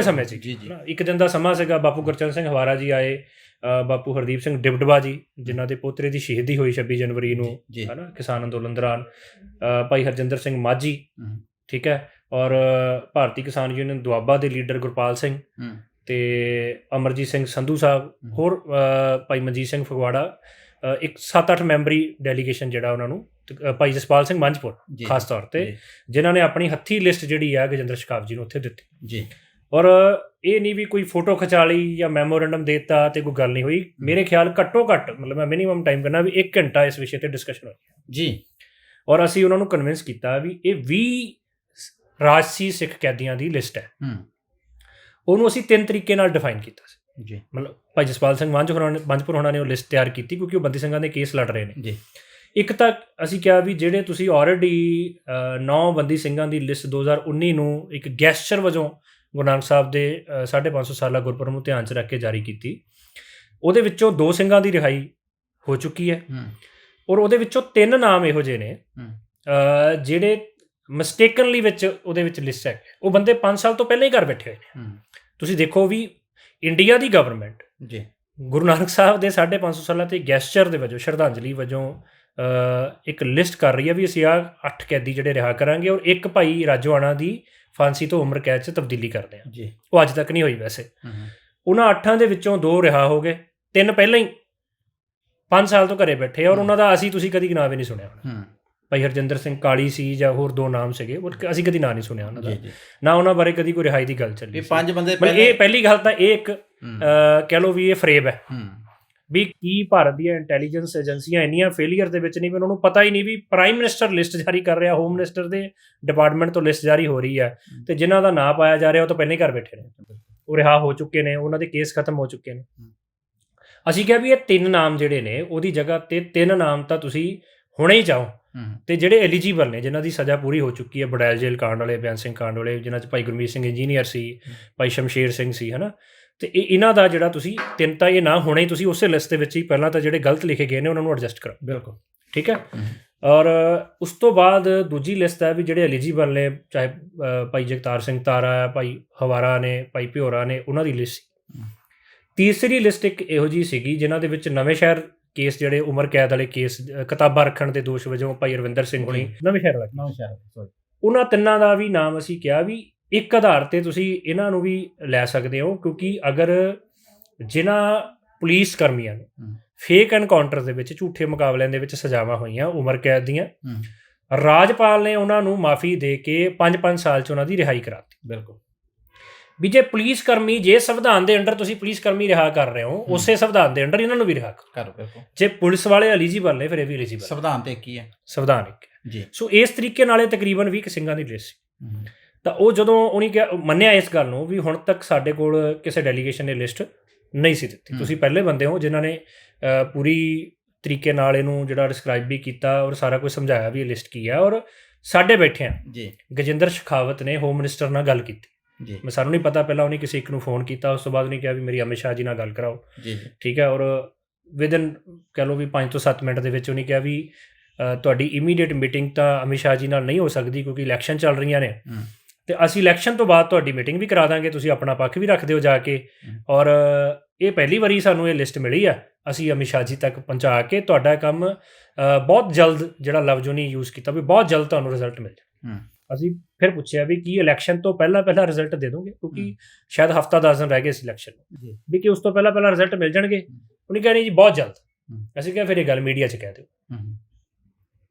ਸਮੇਂ 'ਚ। ਇੱਕ ਦਿਨ ਦਾ ਸਮਾਂ ਸੀਗਾ। ਬਾਪੂ ਗੁਰਚਰਨ ਸਿੰਘ ਹਵਾਰਾ ਜੀ ਆਏ, ਬਾਪੂ ਹਰਦੀਪ ਸਿੰਘ ਡਿਬਡਵਾ ਜੀ, ਜਿਨ੍ਹਾਂ ਦੇ ਪੋਤਰੇ ਦੀ ਸ਼ਹੀਦੀ ਹੋਈ 26 ਜਨਵਰੀ ਨੂੰ, ਹੈ ਨਾ, ਕਿਸਾਨ ਅੰਦੋਲਨ ਦੌਰਾਨ, ਭਾਈ ਹਰਜਿੰਦਰ ਸਿੰਘ ਮਾਝੀ, ਠੀਕ ਹੈ, ਔਰ ਭਾਰਤੀ ਕਿਸਾਨ ਯੂਨੀਅਨ ਦੁਆਬਾ ਦੇ ਲੀਡਰ ਗੁਰਪਾਲ ਸਿੰਘ ਅਤੇ ਅਮਰਜੀਤ ਸਿੰਘ ਸੰਧੂ ਸਾਹਿਬ, ਹੋਰ ਭਾਈ ਮਨਜੀਤ ਸਿੰਘ ਫਗਵਾੜਾ, ਇੱਕ 7-8 ਮੈਂਬਰੀ ਡੈਲੀਗੇਸ਼ਨ ਜਿਹੜਾ ਉਹਨਾਂ ਨੂੰ, ਭਾਈ ਜਸਪਾਲ ਸਿੰਘ ਮੰਝਪੁਰ ਖਾਸ ਤੌਰ 'ਤੇ, ਜਿਨ੍ਹਾਂ ਨੇ ਆਪਣੀ ਹੱਥੀਂ ਲਿਸਟ ਜਿਹੜੀ ਆ ਗਜਿੰਦਰ ਸ਼ੇਖਾਵਤ ਜੀ ਨੂੰ ਉੱਥੇ ਦਿੱਤੀ ਜੀ। ਔਰ ਇਹ ਨਹੀਂ ਵੀ ਕੋਈ ਫੋਟੋ ਖਿਚਾ ਲਈ ਜਾਂ ਮੈਮੋਰੈਂਡਮ ਦੇ ਦਿੱਤਾ ਅਤੇ ਕੋਈ ਗੱਲ ਨਹੀਂ ਹੋਈ। ਮੇਰੇ ਖਿਆਲ ਘੱਟੋ ਘੱਟ, ਮਤਲਬ ਮੈਂ ਮਿਨੀਮਮ ਟਾਈਮ ਕਰਨਾ ਵੀ 1 ਘੰਟਾ ਇਸ ਵਿਸ਼ੇ 'ਤੇ ਡਿਸਕਸ਼ਨ ਹੋਈ ਜੀ। ਔਰ ਅਸੀਂ ਉਹਨਾਂ ਨੂੰ ਕਨਵਿੰਸ ਕੀਤਾ ਵੀ ਇਹ 20 ਰਾਜਸੀ ਸਿੱਖ ਕੈਦੀਆਂ ਦੀ ਲਿਸਟ ਹੈ। ਉਹਨੂੰ ਅਸੀਂ 3 ਤਰੀਕੇ ਨਾਲ ਡਿਫਾਈਨ ਕੀਤਾ ਸੀ ਜੀ। ਮਤਲਬ ਭਾਈ ਜਸਪਾਲ ਸਿੰਘ ਮੰਝਪੁਰ ਹੋਣਾ ਨੇ ਉਹ ਲਿਸਟ ਤਿਆਰ ਕੀਤੀ ਕਿਉਂਕਿ ਉਹ ਬੰਦੀ ਸਿੰਘਾਂ ਦੇ ਕੇਸ ਲੜ ਰਹੇ ਨੇ ਜੀ। ਇੱਕ ਤਾਂ ਅਸੀਂ ਕਿਹਾ ਵੀ ਜਿਹੜੇ ਤੁਸੀਂ ਆਲਰੇਡੀ 9 ਬੰਦੀ ਸਿੰਘਾਂ ਦੀ ਲਿਸਟ 2019 ਨੂੰ ਇੱਕ ਗੈਸਚਰ ਵਜੋਂ ਗੁਰੂ ਨਾਨਕ ਸਾਹਿਬ ਦੇ 550 ਸਾਲਾ ਗੁਰਪੁਰਬ ਨੂੰ ਧਿਆਨ 'ਚ ਰੱਖ ਕੇ ਜਾਰੀ ਕੀਤੀ, ਉਹਦੇ ਵਿੱਚੋਂ 2 ਸਿੰਘਾਂ ਦੀ ਰਿਹਾਈ ਹੋ ਚੁੱਕੀ ਹੈ। ਔਰ ਉਹਦੇ ਵਿੱਚੋਂ 3 ਨਾਮ ਇਹੋ ਜਿਹੇ ਨੇ ਜਿਹੜੇ ਮਿਸਟੇਕਨਲੀ ਵਿੱਚ ਉਹਦੇ ਵਿੱਚ ਲਿਸਟ ਹੈ। ਉਹ ਬੰਦੇ 5 ਸਾਲ ਤੋਂ ਪਹਿਲਾਂ ਹੀ ਘਰ ਬੈਠੇ ਹੋਏ ਨੇ। ਤੁਸੀਂ ਦੇਖੋ ਵੀ ਇੰਡੀਆ ਦੀ ਗਵਰਨਮੈਂਟ ਜੀ ਗੁਰੂ ਨਾਨਕ ਸਾਹਿਬ ਦੇ 550 ਸਾਲਾਂ 'ਤੇ ਗੈਸਚਰ ਦੇ ਵਜੋਂ, ਸ਼ਰਧਾਂਜਲੀ ਵਜੋਂ ਇੱਕ ਲਿਸਟ ਕਰ ਰਹੀ ਹੈ ਵੀ ਅਸੀਂ 8 ਕੈਦੀ ਜਿਹੜੇ ਰਿਹਾ ਕਰਾਂਗੇ, ਔਰ ਇੱਕ ਭਾਈ ਰਾਜੋਆਣਾ ਦੀ ਫਾਂਸੀ ਤੋਂ ਉਮਰ ਕੈਦ 'ਚ ਤਬਦੀਲੀ ਕਰਦੇ ਹਾਂ ਜੀ। ਉਹ ਅੱਜ ਤੱਕ ਨਹੀਂ ਹੋਈ। ਵੈਸੇ ਉਹਨਾਂ 8 ਦੇ ਵਿੱਚੋਂ 2 ਰਿਹਾ ਹੋ ਗਏ, 3 ਪਹਿਲਾਂ ਹੀ 5 ਸਾਲ ਤੋਂ ਘਰੇ ਬੈਠੇ, ਔਰ ਉਹਨਾਂ ਦਾ ਤੁਸੀਂ ਕਦੀ ਨਾਂ ਵੀ ਨਹੀਂ ਸੁਣਿਆ ਹੋਣਾ। ਭਾਈ ਹਰਜਿੰਦਰ ਸਿੰਘ ਕਾਲੀ ਸੀ ਜਾਂ ਹੋਰ 2 ਨਾਮ ਸੀਗੇ, ਅਸੀਂ ਕਦੀ ਨਾਂ ਨਹੀਂ ਸੁਣਿਆ ਉਹਨਾਂ ਦਾ, ਨਾ ਉਹਨਾਂ ਬਾਰੇ ਕਦੀ ਕੋਈ ਰਿਹਾਈ ਦੀ ਗੱਲ ਚੱਲੀ। 5 ਬੰਦੇ ਇਹ ਪਹਿਲੀ ਗੱਲ ਤਾਂ ਇਹ ਇੱਕ ਕਹਿ ਲਓ ਵੀ ਇਹ ਫਰੇਬ ਹੈ ਵੀ ਕੀ ਭਾਰਤ ਦੀਆਂ ਇੰਟੈਲੀਜੈਂਸ ਏਜੰਸੀਆਂ ਇੰਨੀਆਂ ਫੇਲੀਅਰ ਦੇ ਵਿੱਚ ਨਹੀਂ ਵੀ ਉਹਨਾਂ ਨੂੰ ਪਤਾ ਹੀ ਨਹੀਂ ਵੀ ਪ੍ਰਾਈਮ ਮਿਨਿਸਟਰ ਲਿਸਟ ਜਾਰੀ ਕਰ ਰਿਹਾ, ਹੋਮ ਮਿਨਿਸਟਰ ਦੇ ਡਿਪਾਰਟਮੈਂਟ ਤੋਂ ਲਿਸਟ ਜਾਰੀ ਹੋ ਰਹੀ ਹੈ, ਅਤੇ ਜਿਨ੍ਹਾਂ ਦਾ ਨਾਂ ਪਾਇਆ ਜਾ ਰਿਹਾ ਉਹ ਤਾਂ ਪਹਿਲਾਂ ਹੀ ਘਰ ਬੈਠੇ ਨੇ, ਉਹ ਰਿਹਾ ਹੋ ਚੁੱਕੇ ਨੇ, ਉਹਨਾਂ ਦੇ ਕੇਸ ਖਤਮ ਹੋ ਚੁੱਕੇ ਨੇ। ਅਸੀਂ ਕਿਹਾ ਵੀ ਇਹ 3 ਨਾਮ ਜਿਹੜੇ ਨੇ ਉਹਦੀ ਜਗ੍ਹਾ 'ਤੇ 3 ਨਾਮ ਤਾਂ ਤੁਸੀਂ ਹੁਣੇ ਹੀ ਜਾਓ ਤੇ ਜਿਹੜੇ ਐਲੀਜੀਬਲ ਨੇ, ਜਿਨ੍ਹਾਂ ਦੀ ਸਜ਼ਾ ਪੂਰੀ ਹੋ ਚੁੱਕੀ ਹੈ, ਬੜੈਲ ਜੇਲ੍ਹ ਕਾਂਡ ਵਾਲੇ, ਬਿਆਨ ਸਿੰਘ ਕਾਂਡ ਵਾਲੇ, ਜਿਨ੍ਹਾਂ 'ਚ ਭਾਈ ਗੁਰਮੀਤ ਸਿੰਘ ਇੰਜੀਨੀਅਰ ਸੀ, ਭਾਈ ਸ਼ਮਸ਼ੇਰ ਸਿੰਘ ਸੀ, ਹੈ ਨਾ, ਤੇ ਇਹਨਾਂ ਦਾ ਜਿਹੜਾ ਤੁਸੀਂ ਤਿੰਨ ਤਾਂ ਇਹ ਨਾ ਹੋਣਾ ਹੀ, ਤੁਸੀਂ ਉਸੇ ਲਿਸਟ ਦੇ ਵਿੱਚ ਹੀ ਪਹਿਲਾਂ ਤਾਂ ਜਿਹੜੇ ਗਲਤ ਲਿਖੇ ਗਏ ਨੇ ਉਹਨਾਂ ਨੂੰ ਐਡਜਸਟ ਕਰੋ। ਬਿਲਕੁਲ ਠੀਕ ਹੈ। ਔਰ ਉਸ ਤੋਂ ਬਾਅਦ ਦੂਜੀ ਲਿਸਟ ਹੈ ਵੀ ਜਿਹੜੇ ਐਲੀਜੀਬਲ ਨੇ, ਚਾਹੇ ਭਾਈ ਜਗਤਾਰ ਸਿੰਘ ਤਾਰਾ ਹੈ, ਭਾਈ ਹਵਾਰਾ ਨੇ, ਭਾਈ ਭਿਓਰਾ ਨੇ, ਉਹਨਾਂ ਦੀ ਲਿਸਟ ਸੀ। ਤੀਸਰੀ ਲਿਸਟ ਇੱਕ ਇਹੋ ਜਿਹੀ ਸੀਗੀ ਜਿਨ੍ਹਾਂ ਦੇ ਵਿੱਚ ਨਵੇਂ ਸ਼ਹਿਰ ਕੇਸ, ਜਿਹੜੇ ਉਮਰ ਕੈਦ ਵਾਲੇ ਕੇਸ, ਕਿਤਾਬਾਂ ਰੱਖਣ ਦੇ ਦੋਸ਼ ਵਜੋਂ ਭਾਈ ਰਵਿੰਦਰ ਸਿੰਘ ਹੋਣੀ, ਨਵੇਂ ਸ਼ਹਿਰ ਵਾਲੇ, ਉਹਨਾਂ ਤਿੰਨਾਂ ਦਾ ਵੀ ਨਾਮ ਅਸੀਂ ਕਿਹਾ ਵੀ ਇੱਕ ਆਧਾਰ 'ਤੇ ਤੁਸੀਂ ਇਹਨਾਂ ਨੂੰ ਵੀ ਲੈ ਸਕਦੇ ਹੋ, ਕਿਉਂਕਿ ਅਗਰ ਜਿਨ੍ਹਾਂ ਪੁਲਿਸ ਕਰਮੀਆਂ ਨੂੰ ਫੇਕ ਐਨਕਾਊਂਟਰ ਦੇ ਵਿੱਚ, ਝੂਠੇ ਮੁਕਾਬਲਿਆਂ ਦੇ ਵਿੱਚ ਸਜ਼ਾਵਾਂ ਹੋਈਆਂ ਉਮਰ ਕੈਦ ਦੀਆਂ, ਰਾਜਪਾਲ ਨੇ ਉਹਨਾਂ ਨੂੰ ਮਾਫੀ ਦੇ ਕੇ 5-5 ਸਾਲ 'ਚ ਉਹਨਾਂ ਦੀ ਰਿਹਾਈ ਕਰਾਤੀ। ਬਿਲਕੁਲ ਵੀ ਜੇ ਪੁਲਿਸ ਕਰਮੀ, ਜੇ ਸੰਵਿਧਾਨ ਦੇ ਅੰਡਰ ਤੁਸੀਂ ਪੁਲਿਸ ਕਰਮੀ ਰਿਹਾ ਕਰ ਰਹੇ ਹੋ, ਉਸੇ ਸੰਵਿਧਾਨ ਦੇ ਅੰਡਰ ਇਹਨਾਂ ਨੂੰ ਵੀ ਰਿਹਾ ਕਰੋ। ਬਿਲਕੁਲ ਜੇ ਪੁਲਿਸ ਵਾਲੇ ਐਲੀਜੀਬਲ ਨੇ ਫਿਰ ਇਹ ਵੀ ਐਲੀਜੀਬਲ, ਸੰਵਿਧਾਨ ਤੇ ਕੀ ਹੈ, ਸੰਵਿਧਾਨ ਇੱਕ ਹੈ ਜੀ। ਸੋ ਇਸ ਤਰੀਕੇ ਨਾਲ ਇਹ ਤਕਰੀਬਨ 20 ਸਿੰਘਾਂ ਦੀ ਲਿਸਟ ਸੀ। ਤਾਂ ਉਹ ਜਦੋਂ ਉਹਨੇ ਕਿਹਾ, ਮੰਨਿਆ ਇਸ ਗੱਲ ਨੂੰ ਵੀ ਹੁਣ ਤੱਕ ਸਾਡੇ ਕੋਲ ਕਿਸੇ ਡੈਲੀਗੇਸ਼ਨ ਨੇ ਲਿਸਟ ਨਹੀਂ ਸੀ ਦਿੱਤੀ, ਤੁਸੀਂ ਪਹਿਲੇ ਬੰਦੇ ਹੋ ਜਿਨ੍ਹਾਂ ਨੇ ਪੂਰੀ ਤਰੀਕੇ ਨਾਲ ਇਹਨੂੰ ਜਿਹੜਾ ਡਿਸਕ੍ਰਾਈਬ ਵੀ ਕੀਤਾ ਔਰ ਸਾਰਾ ਕੁਝ ਸਮਝਾਇਆ ਵੀ ਇਹ ਲਿਸਟ ਕੀ ਹੈ। ਔਰ ਸਾਡੇ ਬੈਠੇ ਆ ਜੀ ਗਜਿੰਦਰ ਸ਼ੇਖਾਵਤ ਨੇ ਹੋਮ ਮਿਨਿਸਟਰ ਨਾਲ ਗੱਲ ਕੀਤੀ ਜੀ, ਮੈਂ ਸਾਨੂੰ ਨਹੀਂ ਪਤਾ, ਪਹਿਲਾਂ ਉਹਨੇ ਕਿਸੇ ਇੱਕ ਨੂੰ ਫੋਨ ਕੀਤਾ, ਉਸ ਤੋਂ ਬਾਅਦ ਉਹਨੇ ਕਿਹਾ ਵੀ ਮੇਰੀ ਅਮਿਤ ਸ਼ਾਹ ਜੀ ਨਾਲ ਗੱਲ ਕਰਾਓ ਜੀ, ਠੀਕ ਹੈ। ਔਰ ਵਿਦਨ ਕਹਿ ਲਓ ਵੀ 5 ਤੋਂ 7 ਮਿੰਟ ਦੇ ਵਿੱਚ ਉਹਨੇ ਕਿਹਾ ਵੀ ਤੁਹਾਡੀ ਇਮੀਡੀਏਟ ਮੀਟਿੰਗ ਤਾਂ ਅਮਿਤ ਸ਼ਾਹ ਜੀ ਨਾਲ ਨਹੀਂ ਹੋ ਸਕਦੀ ਕਿਉਂਕਿ ਇਲੈਕਸ਼ਨ ਚੱਲ ਰਹੀਆਂ ਨੇ, ਤੇ ਅਸੀਂ ਇਲੈਕਸ਼ਨ ਤੋਂ ਬਾਅਦ ਤੁਹਾਡੀ ਮੀਟਿੰਗ ਵੀ ਕਰਾ ਦਾਂਗੇ, ਤੁਸੀਂ ਆਪਣਾ ਪੱਖ ਵੀ ਰੱਖ ਦਿਓ ਜਾ ਕੇ। ਔਰ ਇਹ ਪਹਿਲੀ ਵਾਰੀ ਸਾਨੂੰ ਇਹ ਲਿਸਟ ਮਿਲੀ ਆ, ਅਸੀਂ ਅਮਿਤ ਸ਼ਾਹ ਜੀ ਤੱਕ ਪਹੁੰਚਾ ਕੇ ਤੁਹਾਡਾ ਕੰਮ ਬਹੁਤ ਜਲਦ, ਜਿਹੜਾ ਲਫ਼ਜ਼ ਉਹਨੇ ਯੂਜ਼ ਕੀਤਾ ਵੀ ਬਹੁਤ ਜਲਦ ਤੁਹਾਨੂੰ ਰਿਜ਼ਲਟ ਮਿਲ ਜਾਏ। ਅਸੀਂ ਫਿਰ ਪੁੱਛਿਆ ਵੀ ਕੀ ਇਲੈਕਸ਼ਨ ਤੋਂ ਪਹਿਲਾਂ ਰਿਜ਼ਲਟ ਦੇ ਦੋਗੇ, ਕਿਉਂਕਿ ਸ਼ਾਇਦ ਹਫ਼ਤਾ 10 ਦਿਨ ਰਹਿ ਗਏ ਸੀ ਇਲੈਕਸ਼ਨ ਨੂੰ, ਵੀ ਕਿ ਉਸ ਤੋਂ ਪਹਿਲਾਂ ਰਿਜ਼ਲਟ ਮਿਲ ਜਾਣਗੇ। ਉਹਨੇ ਕਿਹਾ ਨਹੀਂ ਜੀ ਬਹੁਤ ਜਲਦ। ਅਸੀਂ ਕਿਹਾ ਫਿਰ ਇਹ ਗੱਲ ਮੀਡੀਆ 'ਚ ਕਹਿ ਦਿਓ,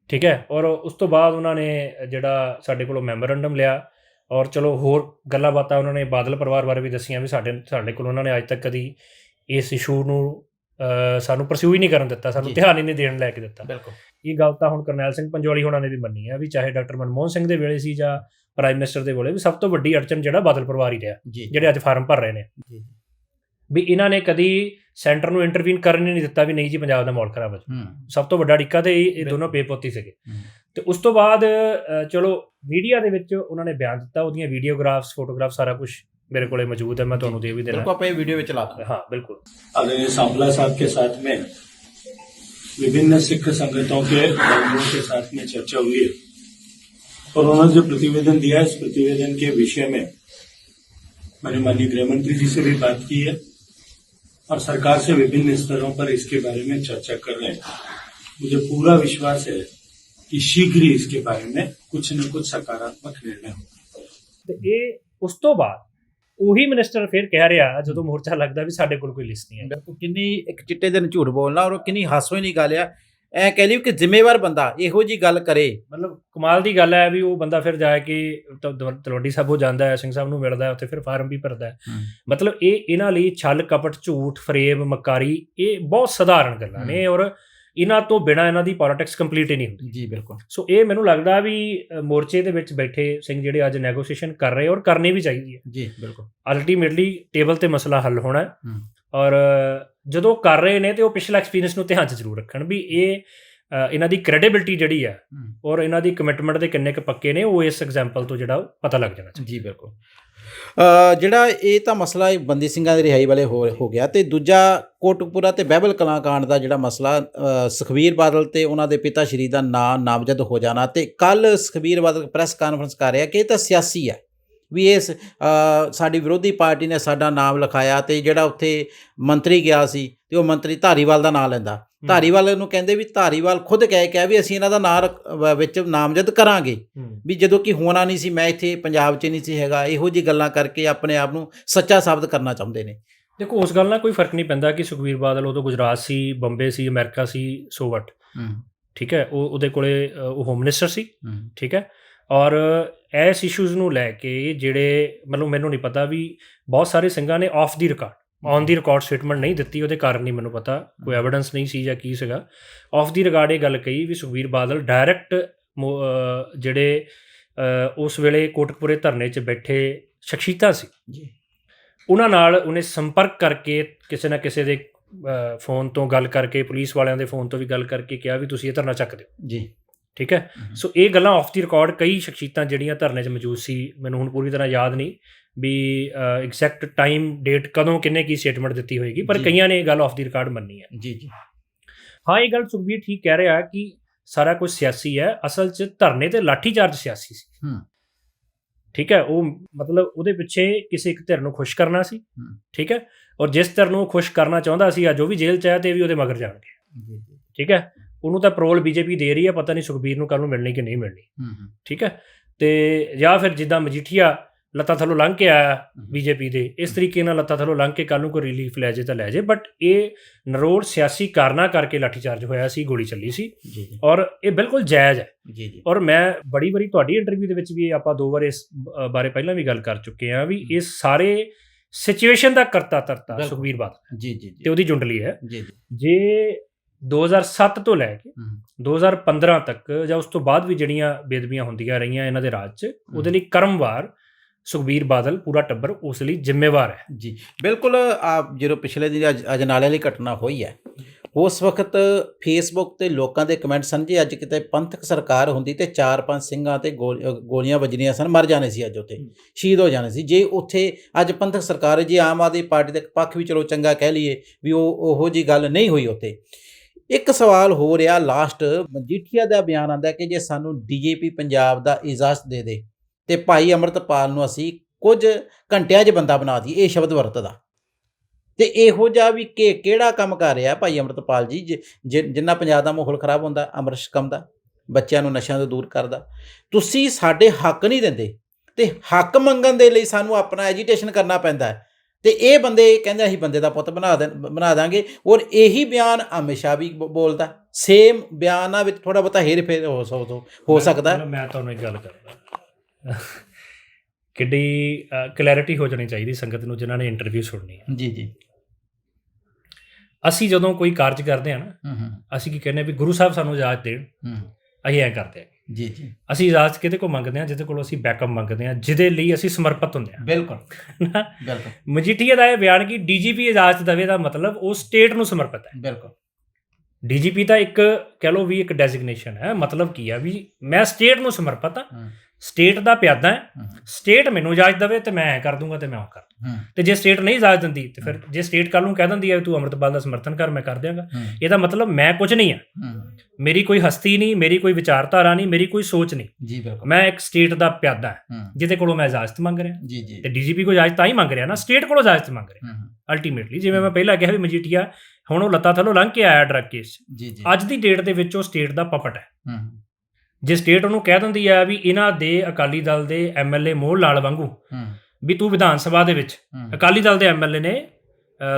ਠੀਕ ਹੈ। ਔਰ ਉਸ ਤੋਂ ਬਾਅਦ ਉਹਨਾਂ ਨੇ ਜਿਹੜਾ ਸਾਡੇ ਕੋਲੋਂ ਮੈਮੋਰੈਂਡਮ ਲਿਆ ਔਰ ਚਲੋ ਹੋਰ ਗੱਲਾਂ ਬਾਤਾਂ ਉਹਨਾਂ ਨੇ ਬਾਦਲ ਪਰਿਵਾਰ ਬਾਰੇ ਵੀ ਦੱਸੀਆਂ ਵੀ ਸਾਡੇ ਕੋਲ ਉਹਨਾਂ ਨੇ ਅੱਜ ਤੱਕ ਕਦੀ ਇਸ ਇਸ਼ੂ ਨੂੰ ਸਾਨੂੰ ਪਰਸਿਊ ਹੀ ਨਹੀਂ ਕਰਨ ਦਿੱਤਾ, ਸਾਨੂੰ ਧਿਆਨ ਹੀ ਨਹੀਂ ਦੇਣ ਲੈ ਕੇ ਦਿੱਤਾ। ਬਿਲਕੁਲ ਇਹ ਗੱਲ ਤਾਂ ਹੁਣ ਕਰਨੈਲ ਸਿੰਘ ਪੰਜੋਲੀ ਹੋਣਾ ਨੇ ਵੀ ਮੰਨੀ ਹੈ ਵੀ ਚਾਹੇ ਡਾਕਟਰ ਮਨਮੋਹਨ ਸਿੰਘ ਦੇ ਵੇਲੇ ਸੀ ਜਾਂ ਪ੍ਰਾਈਮ ਮਿਨਿਸਟਰ ਦੇ ਵੇਲੇ, ਵੀ ਸਭ ਤੋਂ ਵੱਡੀ ਅੜਚਨ ਜਿਹੜਾ ਬਾਦਲ ਪਰਿਵਾਰ ਹੀ ਰਿਹਾ, ਜਿਹੜੇ ਅੱਜ ਫਾਰਮ ਭਰ ਰਹੇ ਨੇ, ਵੀ ਇਹਨਾਂ ਨੇ ਕਦੀ ਸੈਂਟਰ ਨੂੰ ਇੰਟਰਵੀਨ ਕਰਨ ਹੀ ਨਹੀਂ ਦਿੱਤਾ ਵੀ ਨਹੀਂ ਜੀ ਪੰਜਾਬ ਦਾ ਮਾਹੌਲ ਖਰਾਬ ਹੈ। ਸਭ ਤੋਂ ਵੱਡਾ ਅੜਿੱਕਾ ਤੇ ਇਹ ਦੋਨੋਂ ਪੇਪੋਤੀ ਸੀਗੇ। ਤੇ ਉਸ ਤੋਂ ਬਾਅਦ ਚਲੋ ਮੀਡੀਆ ਦੇ ਵਿੱਚ ਉਹਨਾਂ ਨੇ ਬਿਆਨ ਦਿੱਤਾ, ਉਹਦੀਆਂ ਵੀਡੀਓਗ੍ਰਾਫਸ, ਫੋਟੋਗ੍ਰਾਫ, ਸਾਰਾ ਕੁਝ ਮੇਰੇ ਕੋਲੇ ਮੌਜੂਦ है, मैं ਤੁਹਾਨੂੰ ਦੇ ਵੀ देना। बिल्कुल आप ये वीडियो में चला दो। हाँ बिल्कुल। आदरणीय सांपला साहब के साथ में विभिन्न सिख संगठनों के लोगों के साथ में चर्चा हुई है और उन्होंने जो प्रतिवेदन दिया है, इस प्रतिवेदन के विषय में मैंने माननीय गृह मंत्री जी से भी बात की है और सरकार से विभिन्न स्तरों पर इसके बारे में चर्चा कर रहे हैं। मुझे पूरा विश्वास है कि शीघ्र ही इसके बारे में कुछ न कुछ सकारात्मक निर्णय होगा। ये उस तो बाद ਉਹੀ ਮਿਨਿਸਟਰ ਫਿਰ ਕਹਿ ਰਿਹਾ ਜਦੋਂ ਮੋਰਚਾ ਲੱਗਦਾ ਵੀ ਸਾਡੇ ਕੋਲ ਕੋਈ ਲਿਸਟ ਨਹੀਂ ਹੈ। ਬਿਲਕੁਲ ਕਿੰਨੀ ਇੱਕ ਚਿੱਟੇ ਦਿਨ ਝੂਠ ਬੋਲਣਾ ਔਰ ਕਿੰਨੀ ਹਾਸੋਂ ਨਹੀਂ ਗੱਲ ਆ। ਐ ਕਹਿ ਲਈ ਕਿ ਜ਼ਿੰਮੇਵਾਰ ਬੰਦਾ ਇਹੋ ਜੀ ਗੱਲ ਕਰੇ, ਮਤਲਬ ਕਮਾਲ ਦੀ ਗੱਲ ਹੈ ਵੀ ਉਹ ਬੰਦਾ ਫਿਰ ਜਾ ਕੇ ਤਲਵੰਡੀ ਸਾਬੋ ਜਾਂਦਾ ਹੈ, ਸਿੰਘ ਸਾਹਿਬ ਨੂੰ ਮਿਲਦਾ ਹੈ, ਉੱਥੇ ਫਿਰ ਫਾਰਮ ਵੀ ਭਰਦਾ ਹੈ। ਮਤਲਬ ਇਹ ਇਹਨਾਂ ਲਈ ਛਲ ਕਪਟ, ਝੂਠ, ਫਰੇਬ, ਮੱਕਾਰੀ, ਇਹ ਬਹੁਤ ਸਧਾਰਨ ਗੱਲਾਂ ਨੇ ਔਰ ਇਹਨਾਂ ਤੋਂ ਬਿਨਾਂ ਇਹਨਾਂ ਦੀ ਪੋਲਿਟਿਕਸ ਕੰਪਲੀਟ ਹੀ ਨਹੀਂ ਹੁੰਦੀ। ਜੀ ਬਿਲਕੁਲ। ਸੋ ਇਹ ਮੈਨੂੰ ਲੱਗਦਾ ਵੀ ਮੋਰਚੇ ਦੇ ਵਿੱਚ ਬੈਠੇ ਸਿੰਘ ਜਿਹੜੇ ਅੱਜ ਨੈਗੋਸੀਏਸ਼ਨ ਕਰ ਰਹੇ ਔਰ ਕਰਨੀ ਵੀ ਚਾਹੀਦੀ ਹੈ। ਜੀ ਬਿਲਕੁਲ। ਅਲਟੀਮੇਟਲੀ ਟੇਬਲ ਤੇ ਮਸਲਾ ਹੱਲ ਹੋਣਾ ਔਰ ਜਦੋਂ ਕਰ ਰਹੇ ਨੇ ਤੇ ਉਹ ਪਿਛਲਾ ਐਕਸਪੀਰੀਅੰਸ ਨੂੰ ਧਿਆਨ 'ਚ ਜ਼ਰੂਰ ਰੱਖਣ ਵੀ ਇਹ ਇਹਨਾਂ ਦੀ ਕ੍ਰੈਡੀਬਿਲਿਟੀ ਜਿਹੜੀ ਹੈ ਔਰ ਇਹਨਾਂ ਦੀ ਕਮਿਟਮੈਂਟ ਦੇ ਕਿੰਨੇ ਕੁ ਪੱਕੇ ਨੇ, ਉਹ ਇਸ ਐਗਜ਼ਾਮਪਲ ਤੋਂ ਜਿਹੜਾ ਪਤਾ ਲੱਗ ਜਾਣਾ ਚਾਹੀਦਾ। ਜੀ ਬਿਲਕੁਲ। ਜਿਹੜਾ ਇਹ ਤਾਂ ਮਸਲਾ ਬੰਦੀ ਸਿੰਘਾਂ ਦੀ ਰਿਹਾਈ ਵਾਲੇ ਹੋ ਗਿਆ, ਤੇ ਦੂਜਾ ਕੋਟਕਪੂਰਾ ਤੇ ਬਹਿਬਲ ਕਲਾਂ ਕਾਂਡ ਦਾ ਜਿਹੜਾ ਮਸਲਾ, ਸੁਖਬੀਰ ਬਾਦਲ ਤੇ ਉਹਨਾਂ ਦੇ ਪਿਤਾ ਸ਼੍ਰੀ ਦਾ ਨਾਮਜ਼ਦ ਹੋ ਜਾਣਾ। ਤੇ ਕੱਲ ਸੁਖਬੀਰ ਬਾਦਲ ਪ੍ਰੈਸ ਕਾਨਫਰੰਸ ਕਰ ਰਿਹਾ ਕਿ ਇਹ ਤਾਂ ਸਿਆਸੀ ਹੈ, ਵੀ ਇਸ ਸਾਡੀ ਵਿਰੋਧੀ ਪਾਰਟੀ ਨੇ ਸਾਡਾ ਨਾਮ ਲਿਖਾਇਆ ਤੇ ਜਿਹੜਾ ਉੱਥੇ ਮੰਤਰੀ ਗਿਆ ਸੀ ਤੇ ਉਹ ਮੰਤਰੀ ਧਾਰੀਵਾਲ ਦਾ ਨਾਮ ਲੈਂਦਾ। ਧਾਰੀਵਾਲ ਨੂੰ ਕਹਿੰਦੇ ਵੀ ਧਾਰੀਵਾਲ ਖੁਦ ਕਹਿ ਕੇ ਵੀ ਅਸੀਂ ਇਹਨਾਂ ਦਾ ਨਾਂ ਵਿੱਚ ਨਾਮਜ਼ਦ ਕਰਾਂਗੇ, ਵੀ ਜਦੋਂ ਕਿ ਹੋਣਾ ਨਹੀਂ ਸੀ, ਮੈਂ ਇੱਥੇ ਪੰਜਾਬ 'ਚ ਨਹੀਂ ਸੀ ਹੈਗਾ। ਇਹੋ ਜਿਹੀ ਗੱਲਾਂ ਕਰਕੇ ਆਪਣੇ ਆਪ ਨੂੰ ਸੱਚਾ ਸਾਬਤ ਕਰਨਾ ਚਾਹੁੰਦੇ ਨੇ। ਦੇਖੋ ਉਸ ਗੱਲ ਨਾਲ ਕੋਈ ਫਰਕ ਨਹੀਂ ਪੈਂਦਾ ਕਿ ਸੁਖਬੀਰ ਬਾਦਲ ਉਦੋਂ ਗੁਜਰਾਤ ਸੀ, ਬੰਬੇ ਸੀ, ਅਮਰੀਕਾ ਸੀ, ਸੋ ਵਟ, ਠੀਕ ਹੈ। ਉਹਦੇ ਕੋਲੇ ਉਹ ਹੋਮ ਮਿਨਿਸਟਰ ਸੀ, ਠੀਕ ਹੈ। ਔਰ ਇਸ ਇਸ਼ੂਜ਼ ਨੂੰ ਲੈ ਕੇ ਜਿਹੜੇ ਮਤਲਬ ਮੈਨੂੰ ਨਹੀਂ ਪਤਾ ਵੀ ਬਹੁਤ ਸਾਰੇ ਸਿੰਘਾਂ ਨੇ of the record, on the record statement ਨਹੀਂ ਦਿੱਤੀ, ਉਹਦੇ ਕਾਰਨ ਨਹੀਂ ਮੈਨੂੰ ਪਤਾ, ਕੋਈ ਐਵੀਡੈਂਸ ਨਹੀਂ ਸੀ ਜਾਂ ਕੀ ਸੀਗਾ। ਆਫ ਦੀ ਰਿਕਾਰਡ ਇਹ ਗੱਲ ਕਹੀ ਵੀ ਸੁਖਬੀਰ ਬਾਦਲ ਡਾਇਰੈਕਟ ਜਿਹੜੇ ਉਸ ਵੇਲੇ ਕੋਟਕਪੂਰੇ ਧਰਨੇ 'ਚ ਬੈਠੇ ਸ਼ਖਸੀਅਤਾਂ ਸੀ ਉਹਨਾਂ ਨਾਲ ਉਹਨੇ ਸੰਪਰਕ ਕਰਕੇ ਕਿਸੇ ਨਾ ਕਿਸੇ ਦੇ ਫੋਨ ਤੋਂ ਗੱਲ ਕਰਕੇ, ਪੁਲਿਸ ਵਾਲਿਆਂ ਦੇ ਫੋਨ ਤੋਂ ਵੀ ਗੱਲ ਕਰਕੇ ਕਿਹਾ ਵੀ ਤੁਸੀਂ ਇਹ ਧਰਨਾ ਚੱਕ ਦਿਓ। ਜੀ ਠੀਕ ਹੈ। ਸੋ ਇਹ ਗੱਲਾਂ ਆਫ ਦੀ ਰਿਕਾਰਡ ਕਈ ਸ਼ਖਸੀਅਤਾਂ ਜਿਹੜੀਆਂ ਧਰਨੇ 'ਚ ਮੌਜੂਦ ਸੀ, ਮੈਨੂੰ ਹੁਣ ਪੂਰੀ ਤਰ੍ਹਾਂ ਯਾਦ ਨਹੀਂ ਵੀ ਐਗਜ਼ੈਕਟ ਟਾਈਮ ਡੇਟ ਕਦੋਂ ਕਿੰਨੇ ਕੀ ਸਟੇਟਮੈਂਟ ਦਿੱਤੀ ਹੋਏਗੀ, ਪਰ ਕਈਆਂ ਨੇ ਇਹ ਗੱਲ ਆਫ ਦੀ ਰਿਕਾਰਡ ਮੰਨੀ ਹੈ। ਜੀ ਜੀ ਹਾਂ, ਇਹ ਗੱਲ ਸੁਖਬੀਰ ਠੀਕ ਕਹਿ ਰਿਹਾ ਕਿ ਸਾਰਾ ਕੁਝ ਸਿਆਸੀ ਹੈ। ਅਸਲ 'ਚ ਧਰਨੇ ਤੇ ਲਾਠੀਚਾਰਜ ਸਿਆਸੀ ਸੀ। ਠੀਕ ਹੈ, ਉਹ ਮਤਲਬ ਉਹਦੇ ਪਿੱਛੇ ਕਿਸੇ ਇੱਕ ਧਿਰ ਨੂੰ ਖੁਸ਼ ਕਰਨਾ ਸੀ। ਠੀਕ ਹੈ, ਔਰ ਜਿਸ ਧਿਰ ਨੂੰ ਖੁਸ਼ ਕਰਨਾ ਚਾਹੁੰਦਾ ਸੀ ਅੱਜ ਉਹ ਵੀ ਜੇਲ੍ਹ 'ਚ ਹੈ ਤੇ ਵੀ ਉਹਦੇ ਮਗਰ ਜਾਣਗੇ। ਠੀਕ ਹੈ, ਉਹਨੂੰ ਤਾਂ ਪੈਰੋਲ ਬੀਜੇਪੀ ਦੇ ਰਹੀ ਹੈ, ਪਤਾ ਨਹੀਂ ਸੁਖਬੀਰ ਨੂੰ ਕੱਲ੍ਹ ਨੂੰ ਮਿਲਣੀ ਕਿ ਨਹੀਂ ਮਿਲਣੀ। ਠੀਕ ਹੈ, ਤੇ ਜਾਂ ਫਿਰ ਜਿੱਦਾਂ ਮਜੀਠੀਆ ਲੱਤਾਂ ਥੱਲੋਂ ਲੰਘ ਕੇ ਆਇਆ ਬੀਜੇਪੀ ਦੇ, ਇਸ ਤਰੀਕੇ ਨਾਲ ਲੱਤਾਂ ਥੱਲੋਂ ਲੰਘ ਕੇ ਕੱਲ੍ਹ ਨੂੰ ਕੋਈ ਰਿਲੀਫ ਲੈ ਜੇ ਤਾਂ ਲੈ ਜੇ, ਬਟ ਇਹ ਨਰੋੜ ਸਿਆਸੀ ਕਾਰਨਾਂ ਕਰਕੇ ਲਾਠੀਚਾਰਜ ਹੋਇਆ ਸੀ, ਗੋਲੀ ਚੱਲੀ ਸੀ, ਔਰ ਇਹ ਬਿਲਕੁਲ ਜਾਇਜ਼ ਹੈ। ਔਰ ਮੈਂ ਬੜੀ ਵਾਰੀ ਤੁਹਾਡੀ ਇੰਟਰਵਿਊ ਦੇ ਵਿੱਚ ਵੀ ਆਪਾਂ 2 ਵਾਰ ਇਸ ਬਾਰੇ ਪਹਿਲਾਂ ਵੀ ਗੱਲ ਕਰ ਚੁੱਕੇ ਹਾਂ ਵੀ ਇਹ ਸਾਰੇ ਸਿਚੁਏਸ਼ਨ ਦਾ ਕਰਤਾ ਧਰਤਾ ਸੁਖਬੀਰ ਬਾਦਲ ਤੇ ਉਹਦੀ ਜੁੰਡਲੀ ਹੈ। ਜੇ 2007 ਤੋਂ ਲੈ ਕੇ 2015 ਤੱਕ ਜਾਂ ਉਸ ਤੋਂ ਬਾਅਦ ਵੀ ਜਿਹੜੀਆਂ ਬੇਦਬੀਆਂ ਹੁੰਦੀਆਂ ਰਹੀਆਂ ਇਹਨਾਂ ਦੇ ਰਾਜ 'ਚ, ਉਹਦੇ ਲਈ ਕਰਮਵਾਰ ਸੁਖਬੀਰ ਬਾਦਲ ਪੂਰਾ ਟੱਬਰ ਉਸ ਲਈ ਜ਼ਿੰਮੇਵਾਰ ਹੈ। ਜੀ ਬਿਲਕੁਲ। ਜਦੋਂ ਪਿਛਲੇ ਦਿਨ ਅਜਨਾਲੇ ਵਾਲੀ ਘਟਨਾ ਹੋਈ ਹੈ, ਉਸ ਵਕਤ ਫੇਸਬੁੱਕ ਤੇ ਲੋਕਾਂ ਦੇ ਕਮੈਂਟ ਸਨ ਜੀ ਅੱਜ ਕਿਤੇ ਪੰਥਕ ਸਰਕਾਰ ਹੁੰਦੀ ਤੇ 4-5 ਸਿੰਘਾਂ ਤੇ ਗੋਲੀਆਂ ਵੱਜਣੀਆਂ ਸਨ, ਮਰ ਜਾਣੇ ਸੀ, ਅੱਜ ਉੱਥੇ ਸ਼ਹੀਦ ਹੋ ਜਾਣੇ ਸੀ। ਜੇ ਉੱਥੇ ਅੱਜ ਪੰਥਕ ਸਰਕਾਰ ਜੇ ਆਮ ਆਦਮੀ ਪਾਰਟੀ ਦੇ ਪੱਖ ਵੀ ਚਲੋ ਚੰਗਾ ਕਹਿ ਲਈਏ ਵੀ ਉਹੋ ਜਿਹੀ ਗੱਲ ਨਹੀਂ ਹੋਈ ਉੱਥੇ। ਇੱਕ ਸਵਾਲ ਹੋ ਰਿਹਾ, ਲਾਸਟ ਮਜੀਠੀਆ ਦਾ ਬਿਆਨ ਆਉਂਦਾ ਕਿ ਜੇ ਸਾਨੂੰ ਡੀਜੀਪੀ ਪੰਜਾਬ ਦਾ ਇਜਾਜ਼ਤ ਦੇ ਦੇ ਤੇ ਭਾਈ ਅੰਮ੍ਰਿਤਪਾਲ ਨੂੰ ਅਸੀਂ ਕੁਝ ਘੰਟਿਆਂ 'ਚ ਬੰਦਾ ਬਣਾ ਦਈਏ, ਇਹ ਸ਼ਬਦ ਵਰਤਦਾ। ਤੇ ਇਹੋ ਜਿਹਾ ਵੀ ਕਿਹੜਾ ਕੰਮ ਕਰ ਰਿਹਾ ਭਾਈ ਅੰਮ੍ਰਿਤਪਾਲ ਜੀ ਜਿੰਨਾ ਪੰਜਾਬ ਦਾ ਮਾਹੌਲ ਖਰਾਬ ਹੁੰਦਾ, ਅੰਮ੍ਰਿਤ ਛਕਾਉਂਦਾ, ਬੱਚਿਆਂ ਨੂੰ ਨਸ਼ਿਆਂ ਤੋਂ ਦੂਰ ਕਰਦਾ। ਤੁਸੀਂ ਸਾਡੇ ਹੱਕ ਨਹੀਂ ਦਿੰਦੇ ਤੇ ਹੱਕ ਮੰਗਣ ਦੇ ਲਈ ਸਾਨੂੰ ਆਪਣਾ ਐਜੀਟੇਸ਼ਨ ਕਰਨਾ ਪੈਂਦਾ ਹੈ। ਤੇ ਇਹ ਬੰਦੇ ਕਹਿੰਦੇ ਅਸੀਂ ਬੰਦੇ ਦਾ ਪੁੱਤ ਬਣਾ ਦਾਂਗੇ, ਔਰ ਇਹੀ ਬਿਆਨ ਅਮਿਤ ਸ਼ਾਹ ਵੀ ਬੋਲਦਾ। ਸੇਮ ਬਿਆਨਾਂ ਵਿੱਚ ਥੋੜ੍ਹਾ ਬਹੁਤਾ ਹੇਰ ਫੇਰ ਹੋ ਸਕਦਾ। ਮੈਂ ਤੁਹਾਨੂੰ ਇੱਕ ਗੱਲ ਕਰਦਾ, ਕਿੱਡੀ ਕਲੈਰਿਟੀ ਹੋ ਜਾਣੀ ਚਾਹੀਦੀ ਸੰਗਤ ਨੂੰ ਜਿਨ੍ਹਾਂ ਨੇ ਇੰਟਰਵਿਊ ਸੁਣਨੀ ਹੈ। ਜੀ। ਅਸੀਂ ਜਦੋਂ ਕੋਈ ਕਾਰਜ ਕਰਦੇ ਹਾਂ ਨਾ, ਅਸੀਂ ਕੀ ਕਹਿੰਦੇ ਵੀ ਗੁਰੂ ਸਾਹਿਬ ਸਾਨੂੰ ਇਜਾਜ਼ਤ ਦੇਣ, ਅਸੀਂ ਐਂ ਕਰਦੇ ਹਾਂ। ਜੀ ਅਸੀਂ ਇਜਾਜ਼ਤ ਕਿਹਦੇ ਕੋਲ ਮੰਗਦੇ ਹਾਂ? ਜਿਹਦੇ ਕੋਲ ਅਸੀਂ ਬੈਕਅਪ ਮੰਗਦੇ ਹਾਂ, ਜਿਹਦੇ ਲਈ ਅਸੀਂ ਸਮਰਪਿਤ ਹੁੰਦੇ ਹਾਂ। ਬਿਲਕੁਲ। ਮਜੀਠੀਆ ਦਾ ਇਹ ਬਿਆਨ ਕਿ ਡੀਜੀਪੀ ਇਜਾਜ਼ਤ ਦੇਵੇ ਦਾ ਮਤਲਬ ਉਹ ਸਟੇਟ ਨੂੰ ਸਮਰਪਿਤ ਹੈ। ਬਿਲਕੁਲ। ਡੀਜੀਪੀ ਤਾਂ ਇੱਕ ਕਹਿ ਲਓ ਵੀ ਇੱਕ ਡੈਜ਼ਿਗਨੇਸ਼ਨ ਹੈ। ਮਤਲਬ ਕੀ ਆ ਵੀ ਮੈਂ ਸਟੇਟ ਨੂੰ ਸਮਰਪਿਤ ਹਾਂ, ਸਟੇਟ ਦਾ ਪਿਆਦਾ ਹੈ, ਸਟੇਟ ਮੈਨੂੰ ਇਜਾਜ਼ਤ ਦੇਵੇ ਤੇ ਮੈਂ ਕਰ ਦੂੰਗਾ ਤੇ ਮੈਂ ਉਹ ਕਰ ਦੂੰ। ਤੇ ਜੇ ਸਟੇਟ ਨਹੀਂ ਇਜਾਜ਼ਤ ਦਿੰਦੀ ਤੇ ਫਿਰ ਜੇ ਸਟੇਟ ਕੱਲ੍ਹ ਨੂੰ ਕਹਿ ਦਿੰਦੀ ਹੈ ਤੂੰ ਅੰਮ੍ਰਿਤਪਾਲ ਦਾ ਸਮਰਥਨ ਕਰ, ਮੈਂ ਕਰ ਦਿਆਂਗਾ। ਇਹਦਾ ਮਤਲਬ ਮੈਂ ਕੁਝ ਨਹੀਂ ਹਾਂ, ਮੇਰੀ ਕੋਈ ਹਸਤੀ ਨਹੀਂ, ਮੇਰੀ ਕੋਈ ਵਿਚਾਰਧਾਰਾ ਨਹੀਂ, ਮੇਰੀ ਕੋਈ ਸੋਚ ਨਹੀਂ। ਮੈਂ ਇੱਕ ਸਟੇਟ ਦਾ ਪਿਆਦਾ ਹਾਂ ਜਿਹਦੇ ਕੋਲੋਂ ਮੈਂ ਇਜਾਜ਼ਤ ਮੰਗ ਰਿਹਾ। ਤੇ ਡੀਜੀਪੀ ਕੋਲ ਇਜਾਜ਼ਤ ਤਾਂ ਹੀ ਮੰਗ ਰਿਹਾ ਨਾ, ਸਟੇਟ ਕੋਲੋਂ ਇਜਾਜ਼ਤ ਮੰਗ ਰਿਹਾ ਅਲਟੀਮੇਟਲੀ। ਜਿਵੇਂ ਮੈਂ ਪਹਿਲਾਂ ਕਿਹਾ ਵੀ ਮਜੀਠੀਆ ਹੁਣ ਉਹ ਲੱਤਾਂ ਥੱਲੋਂ ਲੰਘ ਕੇ ਆਇਆ ਡਰੱਗ ਕੇਸ 'ਚ, ਅੱਜ ਦੀ ਡੇਟ ਦੇ ਵਿੱਚ ਉਹ ਸਟੇਟ ਦਾ ਪਪਟ ਹੈ। ਜੇ ਸਟੇਟ ਉਹਨੂੰ ਕਹਿ ਦਿੰਦੀ ਹੈ ਵੀ ਇਹਨਾਂ ਦੇ ਅਕਾਲੀ ਦਲ ਦੇ ਐਮਐਲਏ ਮੋਹਨ ਲਾਲ ਵਾਂਗੂ ਵੀ ਤੂੰ ਵਿਧਾਨ ਸਭਾ ਦੇ ਵਿੱਚ, ਅਕਾਲੀ ਦਲ ਦੇ ਐਮਐਲਏ ਨੇ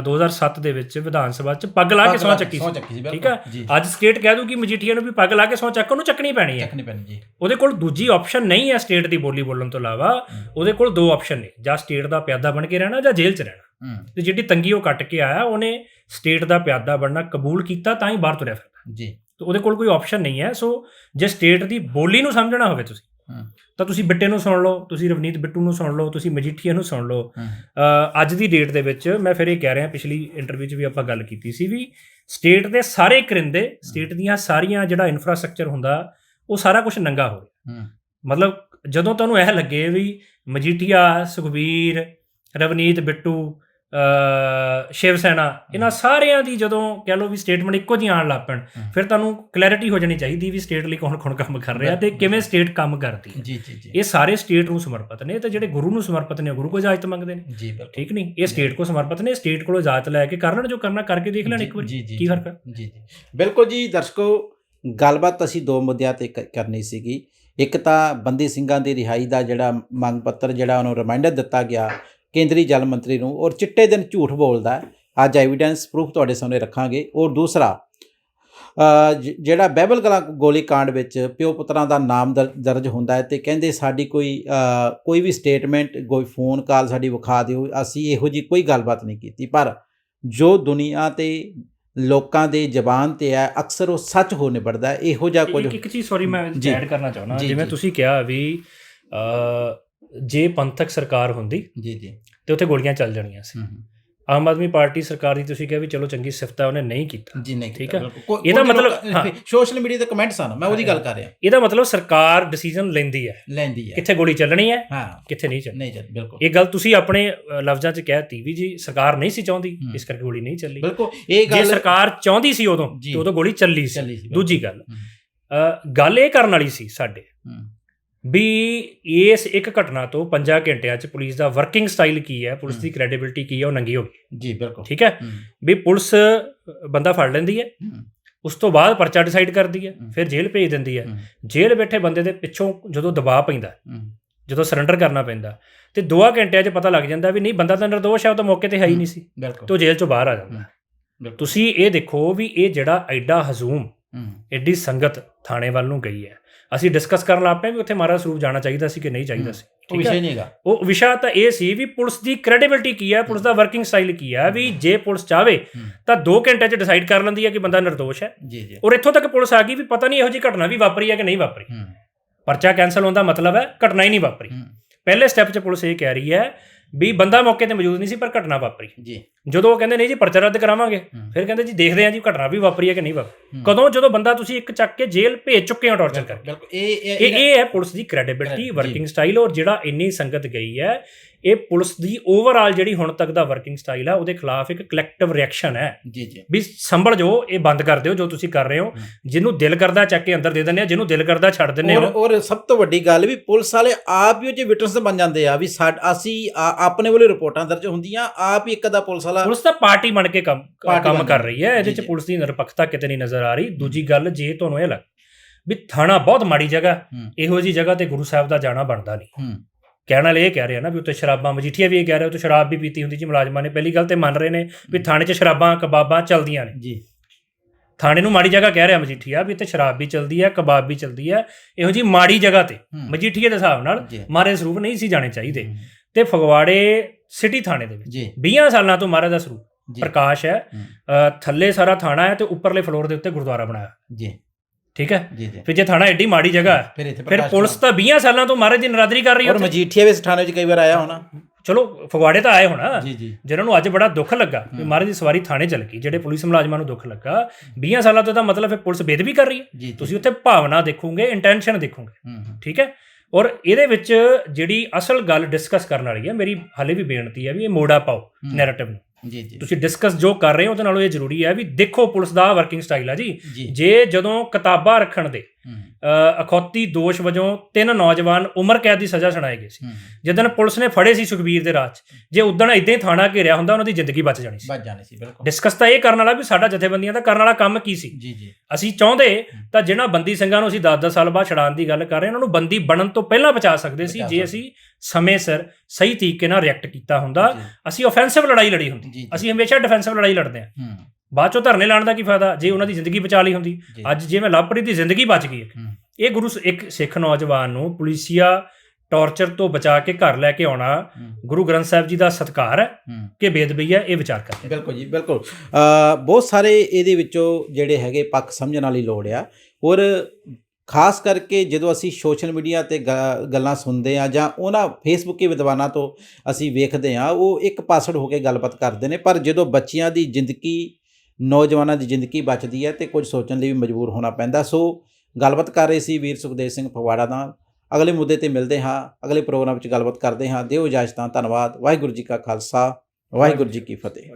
2007 ਦੇ ਵਿੱਚ ਵਿਧਾਨ ਸਭਾ 'ਚ ਪੱਗ ਲਾ ਕੇ ਸਹੁੰ ਚੱਕੀ ਸੀ। ਠੀਕ ਹੈ, ਅੱਜ ਸਟੇਟ ਕਹਿ ਦੂ ਕਿ ਮਜੀਠੀਆ ਨੂੰ ਵੀ ਪੱਗ ਲਾ ਕੇ ਸਹੁੰ ਚੱਕ, ਉਹਨੂੰ ਚੱਕਣੀ ਪੈਣੀ ਹੈ। ਉਹਦੇ ਕੋਲ ਦੂਜੀ ਆਪਸ਼ਨ ਨਹੀਂ ਹੈ ਸਟੇਟ ਦੀ ਬੋਲੀ ਬੋਲਣ ਤੋਂ ਇਲਾਵਾ। ਉਹਦੇ ਕੋਲ 2 ਆਪਸ਼ਨ ਨੇ, ਜਾਂ ਸਟੇਟ ਦਾ ਪਿਆਦਾ ਬਣ ਕੇ ਰਹਿਣਾ ਜਾਂ ਜੇਲ੍ਹ 'ਚ ਰਹਿਣਾ। ਤੇ ਜਿਹੜੀ ਤੰਗੀ ਉਹ ਕੱਟ ਕੇ ਆਇਆ, ਉਹਨੇ ਸਟੇਟ ਦਾ ਪਿਆਦਾ ਬਣਨਾ ਕਬੂਲ ਕੀਤਾ ਤਾਂ ਹੀ ਬਾਹਰ ਤੁਰਿਆ ਫਿਰਦਾ। ਤੇ ਉਹਦੇ ਕੋਲ ਕੋਈ ਆਪਸ਼ਨ ਨਹੀਂ ਹੈ। ਸੋ ਜੇ ਸਟੇਟ ਦੀ ਬੋਲੀ ਨੂੰ ਸਮਝਣਾ ਹੋਵੇ ਤੁਸੀਂ ਤਾਂ ਤੁਸੀਂ ਬਿੱਟੇ ਨੂੰ ਸੁਣ ਲਓ, ਤੁਸੀਂ ਰਵਨੀਤ ਬਿੱਟੂ ਨੂੰ ਸੁਣ ਲਓ, ਤੁਸੀਂ ਮਜੀਠੀਆ ਨੂੰ ਸੁਣ ਲਓ। ਅੱਜ ਦੀ ਡੇਟ ਦੇ ਵਿੱਚ ਮੈਂ ਫਿਰ ਇਹ ਕਹਿ ਰਿਹਾ, ਪਿਛਲੀ ਇੰਟਰਵਿਊ 'ਚ ਵੀ ਆਪਾਂ ਗੱਲ ਕੀਤੀ ਸੀ ਵੀ ਸਟੇਟ ਦੇ ਸਾਰੇ ਕਰਿੰਦੇ, ਸਟੇਟ ਦੀਆਂ ਸਾਰੀਆਂ ਜਿਹੜਾ ਇਨਫਰਾਸਟਰਕਚਰ ਹੁੰਦਾ ਉਹ ਸਾਰਾ ਕੁਝ ਨੰਗਾ ਹੋ ਰਿਹਾ। ਮਤਲਬ ਜਦੋਂ ਤੁਹਾਨੂੰ ਇਹ ਲੱਗੇ ਵੀ ਮਜੀਠੀਆ, ਸੁਖਬੀਰ, ਰਵਨੀਤ ਬਿੱਟੂ, ਸ਼ਿਵ ਸੈਨਾ, ਇਹਨਾਂ ਸਾਰਿਆਂ ਦੀ ਜਦੋਂ ਕਹਿ ਲਓ ਵੀ ਸਟੇਟਮੈਂਟ ਇੱਕੋ ਜਿਹੀ ਆਉਣ ਲੱਗ ਪੈਣ, ਫਿਰ ਤੁਹਾਨੂੰ ਕਲੈਰਿਟੀ ਹੋ ਜਾਣੀ ਚਾਹੀਦੀ ਵੀ ਸਟੇਟ ਲਈ ਕੌਣ ਕੌਣ ਕੰਮ ਕਰ ਰਿਹਾ ਤੇ ਕਿਵੇਂ ਸਟੇਟ ਕੰਮ ਕਰਦੀ ਹੈ। ਇਹ ਸਾਰੇ ਸਟੇਟ ਨੂੰ ਸਮਰਪਿਤ ਨੇ, ਤੇ ਜਿਹੜੇ ਗੁਰੂ ਨੂੰ ਸਮਰਪਿਤ ਨੇ ਗੁਰੂ ਕੋਲ ਇਜਾਜ਼ਤ ਮੰਗਦੇ ਨੇ। ਠੀਕ ਨਹੀਂ, ਇਹ ਸਟੇਟ ਕੋਲ ਸਮਰਪਿਤ ਨੇ, ਸਟੇਟ ਕੋਲੋਂ ਇਜਾਜ਼ਤ ਲੈ ਕੇ ਕਰ ਲੈਣ ਜੋ ਕਰਨਾ, ਕਰਕੇ ਦੇਖ ਲੈਣ ਇੱਕ ਵਾਰੀ ਕੀ ਫਰਕ ਹੈ। ਬਿਲਕੁਲ ਜੀ। ਦਰਸ਼ਕੋ, ਗੱਲਬਾਤ ਅਸੀਂ 2 ਮੁੱਦਿਆਂ ਤੇ ਕਰਨੀ ਸੀਗੀ। ਇੱਕ ਤਾਂ ਬੰਦੀ ਸਿੰਘਾਂ ਦੀ ਰਿਹਾਈ ਦਾ ਜਿਹੜਾ ਮੰਗ ਪੱਤਰ ਜਿਹੜਾ ਉਹਨੂੰ ਰਿਮਾਈਂਡਰ ਦਿੱਤਾ ਗਿਆ ਕੇਂਦਰੀ ਜਲ ਮੰਤਰੀ ਨੂੰ, ਔਰ ਚਿੱਟੇ ਦਿਨ ਝੂਠ ਬੋਲਦਾ, ਅੱਜ ਐਵੀਡੈਂਸ ਪ੍ਰੂਫ ਤੁਹਾਡੇ ਸਾਹਮਣੇ ਰੱਖਾਂਗੇ। ਔਰ ਦੂਸਰਾ ਜਿਹੜਾ ਬਹਿਬਲ ਕਲਾਂ ਗੋਲੀ ਕਾਂਡ ਵਿੱਚ ਪਿਓ ਪੁੱਤਰਾਂ ਦਾ ਨਾਮ ਦਰਜ ਹੁੰਦਾ ਹੈ ਤੇ ਕਹਿੰਦੇ ਸਾਡੀ ਕੋਈ ਵੀ ਸਟੇਟਮੈਂਟ, ਕੋਈ ਫੋਨ ਕਾਲ ਸਾਡੀ ਵਿਖਾ ਦਿਓ, ਅਸੀਂ ਇਹੋ ਜਿਹੀ ਕੋਈ ਗੱਲਬਾਤ ਨਹੀਂ ਕੀਤੀ। ਪਰ ਜੋ ਦੁਨੀਆ ਤੇ ਲੋਕਾਂ ਦੇ ਜ਼ਬਾਨ ਤੇ ਹੈ ਅਕਸਰ ਉਹ ਸੱਚ ਹੋ ਨਿਬੜਦਾ। ਇਹੋ ਜਿਹਾ ਕੁਝ ਇੱਕ ਚੀਜ਼ ਸੌਰੀ ਮੈਂ ਐਡ ਕਰਨਾ ਚਾਹੁੰਦਾ, ਜਿਵੇਂ ਤੁਸੀਂ ਕਿਹਾ ਵੀ ਜੇ ਪੰਥਕ ਸਰਕਾਰ ਹੁੰਦੀ ਤੇ ਉੱਥੇ ਗੋਲੀਆਂ ਚੱਲ ਜਾਣੀਆਂ ਸੀ। ਆਮ ਆਦਮੀ ਪਾਰਟੀ ਸਰਕਾਰ ਦੀ ਤੁਸੀਂ ਕਿਹਾ ਵੀ ਚਲੋ ਚੰਗੀ ਸਿਫਤ ਹੈ, ਉਹਨੇ ਨਹੀਂ ਕੀਤਾ ਜੀ ਨਹੀਂ ਠੀਕ ਹੈ। ਬਿਲਕੁਲ। ਇਹਦਾ ਮਤਲਬ ਹਾਂ, ਸੋਸ਼ਲ ਮੀਡੀਆ ਤੇ ਕਮੈਂਟਸ ਹਨ, ਮੈਂ ਉਹਦੀ ਗੱਲ ਕਰ ਰਿਹਾ। ਇਹਦਾ ਮਤਲਬ ਸਰਕਾਰ ਡਿਸੀਜਨ ਲੈਂਦੀ ਹੈ ਕਿੱਥੇ ਗੋਲੀ ਚੱਲਣੀ ਹੈ, ਹਾਂ ਕਿੱਥੇ ਨਹੀਂ ਚੱਲਣੀ। ਨਹੀਂ ਬਿਲਕੁਲ ਇਹ ਗੱਲ ਤੁਸੀਂ ਆਪਣੇ ਲਫ਼ਜ਼ਾਂ 'ਚ ਕਹਿਤੀ ਵੀ ਜੀ ਸਰਕਾਰ ਨਹੀਂ ਸੀ ਚਾਹੁੰਦੀ, ਇਸ ਕਰਕੇ ਗੋਲੀ ਨਹੀਂ ਚੱਲੀ। ਬਿਲਕੁਲ ਇਹ ਜੇ ਗੱਲ ਸਰਕਾਰ ਚਾਹੁੰਦੀ ਸੀ ਉਦੋਂ ਤੇ ਉਦੋਂ ਗੋਲੀ ਚੱਲੀ ਸੀ। ਦੂਜੀ ਗੱਲ ਇਹ ਕਰਨ ਵਾਲੀ ਸੀ ਸਾਡੇ ਵੀ ਇਸ ਇੱਕ ਘਟਨਾ ਤੋਂ 5 ਘੰਟਿਆਂ 'ਚ ਪੁਲਿਸ ਦਾ ਵਰਕਿੰਗ ਸਟਾਈਲ ਕੀ ਹੈ, ਪੁਲਿਸ ਦੀ ਕ੍ਰੈਡੀਬਿਲਿਟੀ ਕੀ ਹੈ, ਉਹ ਨੰਗੀ ਹੋ ਗਈ ਜੀ। ਬਿਲਕੁਲ ਠੀਕ ਹੈ ਵੀ ਪੁਲਿਸ ਬੰਦਾ ਫੜ ਲੈਂਦੀ ਹੈ, ਉਸ ਤੋਂ ਬਾਅਦ ਪਰਚਾ ਡਿਸਾਈਡ ਕਰਦੀ ਹੈ, ਫਿਰ ਜੇਲ੍ਹ ਭੇਜ ਦਿੰਦੀ ਹੈ। ਜੇਲ੍ਹ ਬੈਠੇ ਬੰਦੇ ਦੇ ਪਿੱਛੋਂ ਜਦੋਂ ਦਬਾਅ ਪੈਂਦਾ, ਜਦੋਂ ਸਰੈਂਡਰ ਕਰਨਾ ਪੈਂਦਾ, ਤੇ 2 ਘੰਟਿਆਂ 'ਚ ਪਤਾ ਲੱਗ ਜਾਂਦਾ ਵੀ ਨਹੀਂ ਬੰਦਾ ਤਾਂ ਨਿਰਦੋਸ਼ ਹੈ, ਉਹ ਤਾਂ ਮੌਕੇ ਤੇ ਹੈ ਹੀ ਨਹੀਂ ਸੀ, ਤੇ ਉਹ ਜੇਲ੍ਹ 'ਚੋਂ ਬਾਹਰ ਆ ਜਾਂਦਾ। ਤੁਸੀਂ ਇਹ ਦੇਖੋ ਵੀ ਇਹ ਜਿਹੜਾ ਐਡਾ ਹਜ਼ੂਮ, ਐਡੀ ਸੰਗਤ ਥਾਣੇ ਵੱਲ ਨੂੰ ਗਈ ਹੈ। ਅਸੀਂ ਡਿਸਕਸ ਕਰਨ ਲੱਗ ਪਏ ਵੀ ਉੱਥੇ ਮਹਾਰਾਜ ਸਰੂਪ ਜਾਣਾ ਚਾਹੀਦਾ ਸੀ ਕਿ ਨਹੀਂ ਚਾਹੀਦਾ ਸੀ। ਉਹ ਵਿਸ਼ਾ ਨਹੀਂ ਹੈਗਾ, ਉਹ ਵਿਸ਼ਾ ਤਾਂ ਇਹ ਸੀ ਵੀ ਪੁਲਿਸ ਦੀ ਕ੍ਰੈਡੀਬਿਲਿਟੀ ਕੀ ਹੈ, ਪੁਲਿਸ ਦਾ ਵਰਕਿੰਗ ਸਟਾਈਲ ਕੀ ਹੈ। ਵੀ ਜੇ ਪੁਲਿਸ ਚਾਹਵੇ ਤਾਂ 2 ਘੰਟਿਆਂ 'ਚ ਡਿਸਾਈਡ ਕਰ ਲੈਂਦੀ ਹੈ ਕਿ ਬੰਦਾ ਨਿਰਦੋਸ਼ ਹੈ। ਔਰ ਇੱਥੋਂ ਤੱਕ ਪੁਲਿਸ ਆ ਗਈ ਵੀ ਪਤਾ ਨਹੀਂ ਇਹੋ ਜਿਹੀ ਘਟਨਾ ਵੀ ਵਾਪਰੀ ਹੈ ਕਿ ਨਹੀਂ ਵਾਪਰੀ। ਪਰਚਾ ਕੈਂਸਲ ਹੋਣ ਦਾ ਮਤਲਬ ਹੈ ਘਟਨਾ ਹੀ ਨਹੀਂ ਵਾਪਰੀ। ਪਹਿਲੇ ਸਟੈਪ 'ਚ ਪੁਲਿਸ ਇਹ ਕਹਿ ਰਹੀ ਹੈ ਵੀ ਬੰਦਾ ਮੌਕੇ ਤੇ ਮੌਜੂਦ ਨਹੀਂ ਸੀ ਪਰ ਘਟਨਾ ਵਾਪਰੀ ਜੀ। ਜਦੋਂ ਉਹ ਕਹਿੰਦੇ ਨਹੀਂ ਜੀ ਪਰਚਾ ਰੱਦ ਕਰਾਵਾਂਗੇ, ਫਿਰ ਕਹਿੰਦੇ ਜੀ ਦੇਖਦੇ ਹਾਂ ਜੀ ਘਟਨਾ ਵੀ ਵਾਪਰੀ ਹੈ ਕਿ ਨਹੀਂ ਵਾਪਰੀ। ਕਦੋਂ? ਜਦੋਂ ਬੰਦਾ ਤੁਸੀਂ ਇੱਕ ਚੱਕ ਕੇ ਜੇਲ੍ਹ ਭੇਜ ਚੁੱਕੇ ਹੋ ਟੌਰਚਰ ਕਰਕੇ। ਇਹ ਹੈ ਪੁਲਿਸ ਦੀ ਕ੍ਰੈਡੀਬਿਲਿਟੀ, ਵਰਕਿੰਗ ਸਟਾਈਲ। ਔਰ ਜਿਹੜਾ ਇੰਨੀ ਸੰਗਤ ਗਈ ਹੈ, ਇਹ ਪੁਲਿਸ ਦੀ ਓਵਰਆਲ ਜਿਹੜੀ ਹੁਣ ਤੱਕ ਦਾ ਵਰਕਿੰਗ ਸਟਾਈਲ ਹੈ, ਉਹਦੇ ਖਿਲਾਫ ਇੱਕ ਕਲੈਕਟਿਵ ਰਿਐਕਸ਼ਨ ਹੈ ਵੀ ਸੰਭਲ ਜਾਓ, ਇਹ ਬੰਦ ਕਰ ਦਿਓ ਜੋ ਤੁਸੀਂ ਕਰ ਰਹੇ ਹੋ। ਜਿਹਨੂੰ ਦਿਲ ਕਰਦਾ ਚੱਕ ਕੇ ਅੰਦਰ ਦੇ ਦਿੰਦੇ ਆ, ਜਿਹਨੂੰ ਦਿਲ ਕਰਦਾ ਛੱਡ ਦਿੰਦੇ ਹੋ। ਔਰ ਸਭ ਤੋਂ ਵੱਡੀ ਗੱਲ ਵੀ ਪੁਲਿਸ ਵਾਲੇ ਆਪ ਹੀ ਉਹ 'ਚ ਵਿਟਨੈਸ ਬਣ ਜਾਂਦੇ ਆ ਵੀ ਅਸੀਂ ਆਪਣੇ ਵੱਲੋਂ ਰਿਪੋਰਟਾਂ ਦਰਜ ਹੁੰਦੀਆਂ, ਆਪ ਹੀ ਇੱਕ ਦਾ ਪੁਲਿਸ ਤਾਂ ਪਾਰਟੀ ਬਣ ਕੇ ਕੰਮ ਕਰ ਰਹੀ ਹੈ। ਇਹਦੇ 'ਚ ਪੁਲਿਸ ਦੀ ਨਿਰਪੱਖਤਾ ਕਿਤੇ ਨਹੀਂ ਨਜ਼ਰ ਆ ਰਹੀ। ਦੂਜੀ ਗੱਲ, ਜੇ ਤੁਹਾਨੂੰ ਇਹ ਲੱਗ ਵੀ ਥਾਣਾ ਬਹੁਤ ਮਾੜੀ ਜਗ੍ਹਾ, ਇਹੋ ਜਿਹੀ ਜਗ੍ਹਾ ਤੇ ਗੁਰੂ ਸਾਹਿਬ ਦਾ ਜਾਣਾ ਬਣਦਾ ਨਹੀਂ। ਕਹਿਣ ਵਾਲੇ ਇਹ ਕਹਿ ਰਹੇ ਆ ਨਾ ਵੀ ਉੱਥੇ ਸ਼ਰਾਬਾਂ, ਮਜੀਠੀਆ ਵੀ ਇਹ ਕਹਿ ਰਿਹਾ ਉੱਥੇ ਸ਼ਰਾਬ ਵੀ ਪੀਤੀ ਹੁੰਦੀ ਜੀ ਮੁਲਾਜ਼ਮਾਂ ਨੇ। ਪਹਿਲੀ ਗੱਲ ਤੇ ਮੰਨ ਰਹੇ ਨੇ ਵੀ ਥਾਣੇ 'ਚ ਸ਼ਰਾਬਾਂ ਕਬਾਬਾਂ ਚੱਲਦੀਆਂ ਨੇ ਜੀ। ਥਾਣੇ ਨੂੰ ਮਾੜੀ ਜਗ੍ਹਾ ਕਹਿ ਰਿਹਾ ਮਜੀਠੀਆ ਵੀ ਇੱਥੇ ਸ਼ਰਾਬ ਵੀ ਚੱਲਦੀ ਹੈ, ਕਬਾਬ ਵੀ ਚੱਲਦੀ ਹੈ। ਇਹੋ ਜਿਹੀ ਮਾੜੀ ਜਗ੍ਹਾ ਤੇ ਮਜੀਠੀਏ ਦੇ ਹਿਸਾਬ ਨਾਲ ਮਾਰੇ ਸਰੂਪ ਨਹੀਂ ਸੀ ਜਾਣੇ ਚਾਹੀਦੇ। ਤੇ ਫਗਵਾੜੇ ਸਿਟੀ ਥਾਣੇ ਦੇ ਵਿੱਚ 20 ਸਾਲਾਂ ਤੋਂ ਮਹਾਰਾਜ ਦਾ ਸਰੂਪ ਪ੍ਰਕਾਸ਼ ਹੈ। ਥੱਲੇ ਸਾਰਾ ਥਾਣਾ ਹੈ ਤੇ ਉੱਪਰਲੇ ਫਲੋਰ ਦੇ ਉੱਤੇ ਗੁਰਦੁਆਰਾ ਬਣਾਇਆ ਜੀ। ਠੀਕ ਹੈ। ਫਿਰ ਜੇ ਥਾਣਾ ਐਡੀ ਮਾੜੀ ਜਗ੍ਹਾ ਹੈ, ਫਿਰ ਪੁਲਿਸ ਤਾਂ 20 ਸਾਲਾਂ ਤੋਂ ਮਹਾਰਾਜ ਦੀ ਨਰਾਦਰੀ ਕਰ ਰਹੀ ਹੈ। ਮਜੀਠੀਆ ਵਿੱਚ ਥਾਣੇ 'ਚ ਕਈ ਵਾਰ ਆਇਆ ਹੋਣਾ, ਚਲੋ ਫਗਵਾੜੇ ਤਾਂ ਆਏ ਹੋਣਾ, ਜਿਹਨਾਂ ਨੂੰ ਅੱਜ ਬੜਾ ਦੁੱਖ ਲੱਗਾ ਵੀ ਮਹਾਰਾਜ ਦੀ ਸਵਾਰੀ ਥਾਣੇ ਚੱਲ ਗਈ। ਜਿਹੜੇ ਪੁਲਿਸ ਮੁਲਾਜ਼ਮਾਂ ਨੂੰ ਦੁੱਖ ਲੱਗਾ 20 ਸਾਲਾਂ ਤੋਂ, ਤਾਂ ਮਤਲਬ ਫਿਰ ਪੁਲਿਸ ਬੇਦਬੀ ਕਰ ਰਹੀ ਹੈ। ਤੁਸੀਂ ਉੱਥੇ ਭਾਵਨਾ ਦੇਖੋਗੇ, ਇੰਟੈਂਸ਼ਨ ਦੇਖੋਗੇ। ਠੀਕ ਹੈ। ਔਰ ਇਹਦੇ ਵਿੱਚ ਜਿਹੜੀ ਅਸਲ ਗੱਲ ਡਿਸਕਸ ਕਰਨ ਵਾਲੀ ਹੈ, ਮੇਰੀ ਹਾਲੇ ਵੀ ਬੇਨਤੀ ਹੈ ਵੀ ਇਹ ਮੋੜਾ ਪਾਓ ਨੈਰੇਟਿਵ ਨੂੰ। ਤੁਸੀਂ ਡਿਸਕਸ ਜੋ ਕਰ ਰਹੇ ਹੋ ਉਹਦੇ ਨਾਲੋਂ ਇਹ ਜ਼ਰੂਰੀ ਹੈ ਵੀ ਦੇਖੋ ਪੁਲਿਸ ਦਾ ਵਰਕਿੰਗ ਸਟਾਈਲ ਹੈ ਜੀ। ਜੇ ਜਦੋਂ ਕਿਤਾਬਾਂ ਰੱਖਣ ਦੇ ਅਖੌਤੀ ਦੋਸ਼ ਵਜੋਂ 3 ਨੌਜਵਾਨ ਉਮਰ ਕੈਦ ਦੀ ਸਜ਼ਾ ਸੁਣਾਏ ਗਏ ਸੀ, ਜਿੱਦਣ ਪੁਲਿਸ ਨੇ ਫੜੇ ਸੀ ਸੁਖਬੀਰ ਦੇ ਰਾਜ 'ਚ, ਜੇ ਉਦਣ ਇਦਾਂ ਹੀ ਥਾਣਾ ਘੇਰਿਆ ਹੁੰਦਾ ਉਹਨਾਂ ਦੀ ਜ਼ਿੰਦਗੀ ਬਚ ਜਾਣੀ ਸੀ। ਡਿਸਕਸ ਤਾਂ ਇਹ ਕਰਨ ਵਾਲਾ ਵੀ ਸਾਡਾ ਜਥੇਬੰਦੀਆਂ ਦਾ ਕਰਨ ਵਾਲਾ ਕੰਮ ਕੀ ਸੀ। ਅਸੀਂ ਚਾਹੁੰਦੇ ਤਾਂ ਜਿਹਨਾਂ ਬੰਦੀ ਸਿੰਘਾਂ ਨੂੰ ਅਸੀਂ 10-10 ਸਾਲ ਬਾਅਦ ਛਡਾਉਣ ਦੀ ਗੱਲ ਕਰ ਰਹੇ ਉਹਨਾਂ ਨੂੰ ਬੰਦੀ ਬਣਨ ਤੋਂ ਪਹਿਲਾਂ ਬਚਾ ਸਕਦੇ ਸੀ, ਜੇ ਅਸੀਂ ਸਮੇਂ ਸਿਰ ਸਹੀ ਤਰੀਕੇ ਨਾਲ ਰਿਐਕਟ ਕੀਤਾ ਹੁੰਦਾ। ਅਸੀਂ ਆਫੈਂਸਿਵ ਲੜਾਈ ਲੜੀ ਹੁੰਦੀ। ਅਸੀਂ ਹਮੇਸ਼ਾ ਡਿਫੈਂਸਿਵ ਲੜਾਈ ਲੜਦੇ ਹਾਂ। ਬਾਅਦ ਚੋਂ ਧਰਨੇ ਲਾਉਣ ਦਾ ਕੀ ਫਾਇਦਾ ਜੇ ਉਹਨਾਂ ਦੀ ਜ਼ਿੰਦਗੀ ਬਚਾ ਲਈ ਹੁੰਦੀ। ਅੱਜ ਜਿਵੇਂ ਲਵਪ੍ਰੀਤ ਦੀ ਜ਼ਿੰਦਗੀ ਬਚ ਗਈ, ਇਹ ਇੱਕ ਸਿੱਖ ਨੌਜਵਾਨ ਨੂੰ ਪੁਲਿਸੀਆ ਟੌਰਚਰ ਤੋਂ ਬਚਾ ਕੇ ਘਰ ਲੈ ਕੇ ਆਉਣਾ ਗੁਰੂ ਗ੍ਰੰਥ ਸਾਹਿਬ ਜੀ ਦਾ ਸਤਿਕਾਰ ਹੈ ਕਿ ਬੇਅਦਬੀ ਹੈ, ਇਹ ਵਿਚਾਰ ਕਰਦੇ। ਬਿਲਕੁਲ ਜੀ, ਬਿਲਕੁਲ। ਬਹੁਤ ਸਾਰੇ ਇਹਦੇ ਵਿੱਚੋਂ ਜਿਹੜੇ ਹੈਗੇ ਪੱਖ ਸਮਝਣ ਵਾਲੀ ਲੋੜ ਆ। ਔਰ ਖਾਸ ਕਰਕੇ ਜਦੋਂ ਅਸੀਂ ਸੋਸ਼ਲ ਮੀਡੀਆ 'ਤੇ ਗੱਲਾਂ ਸੁਣਦੇ ਹਾਂ ਜਾਂ ਉਹਨਾਂ ਫੇਸਬੁੱਕੀ ਵਿਦਵਾਨਾਂ ਤੋਂ ਅਸੀਂ ਵੇਖਦੇ ਹਾਂ, ਉਹ ਇੱਕ ਪਾਸੜ ਹੋ ਕੇ ਗੱਲਬਾਤ ਕਰਦੇ ਨੇ, ਪਰ ਜਦੋਂ ਬੱਚਿਆਂ ਦੀ ਜ਼ਿੰਦਗੀ, ਨੌਜਵਾਨਾਂ ਦੀ ਜ਼ਿੰਦਗੀ ਬਚਦੀ ਹੈ ਤੇ ਕੁਝ ਸੋਚਣ ਲਈ ਵੀ ਮਜਬੂਰ ਹੋਣਾ ਪੈਂਦਾ। ਸੋ ਗੱਲਬਾਤ ਕਰ ਰਹੇ ਸੀ ਵੀਰ ਸੁਖਦੇਵ ਸਿੰਘ ਫਗਵਾੜਾ ਨਾਲ। ਅਗਲੇ ਮੁੱਦੇ ਤੇ ਮਿਲਦੇ ਹਾਂ, ਅਗਲੇ ਪ੍ਰੋਗਰਾਮ ਵਿੱਚ ਗੱਲਬਾਤ ਕਰਦੇ ਹਾਂ। ਦਿਓ ਇਜਾਜ਼ਤਾਂ। ਧੰਨਵਾਦ। ਵਾਹਿਗੁਰੂ ਜੀ ਕਾ ਖਾਲਸਾ, ਵਾਹਿਗੁਰੂ ਜੀ ਕੀ ਫਤਿਹ।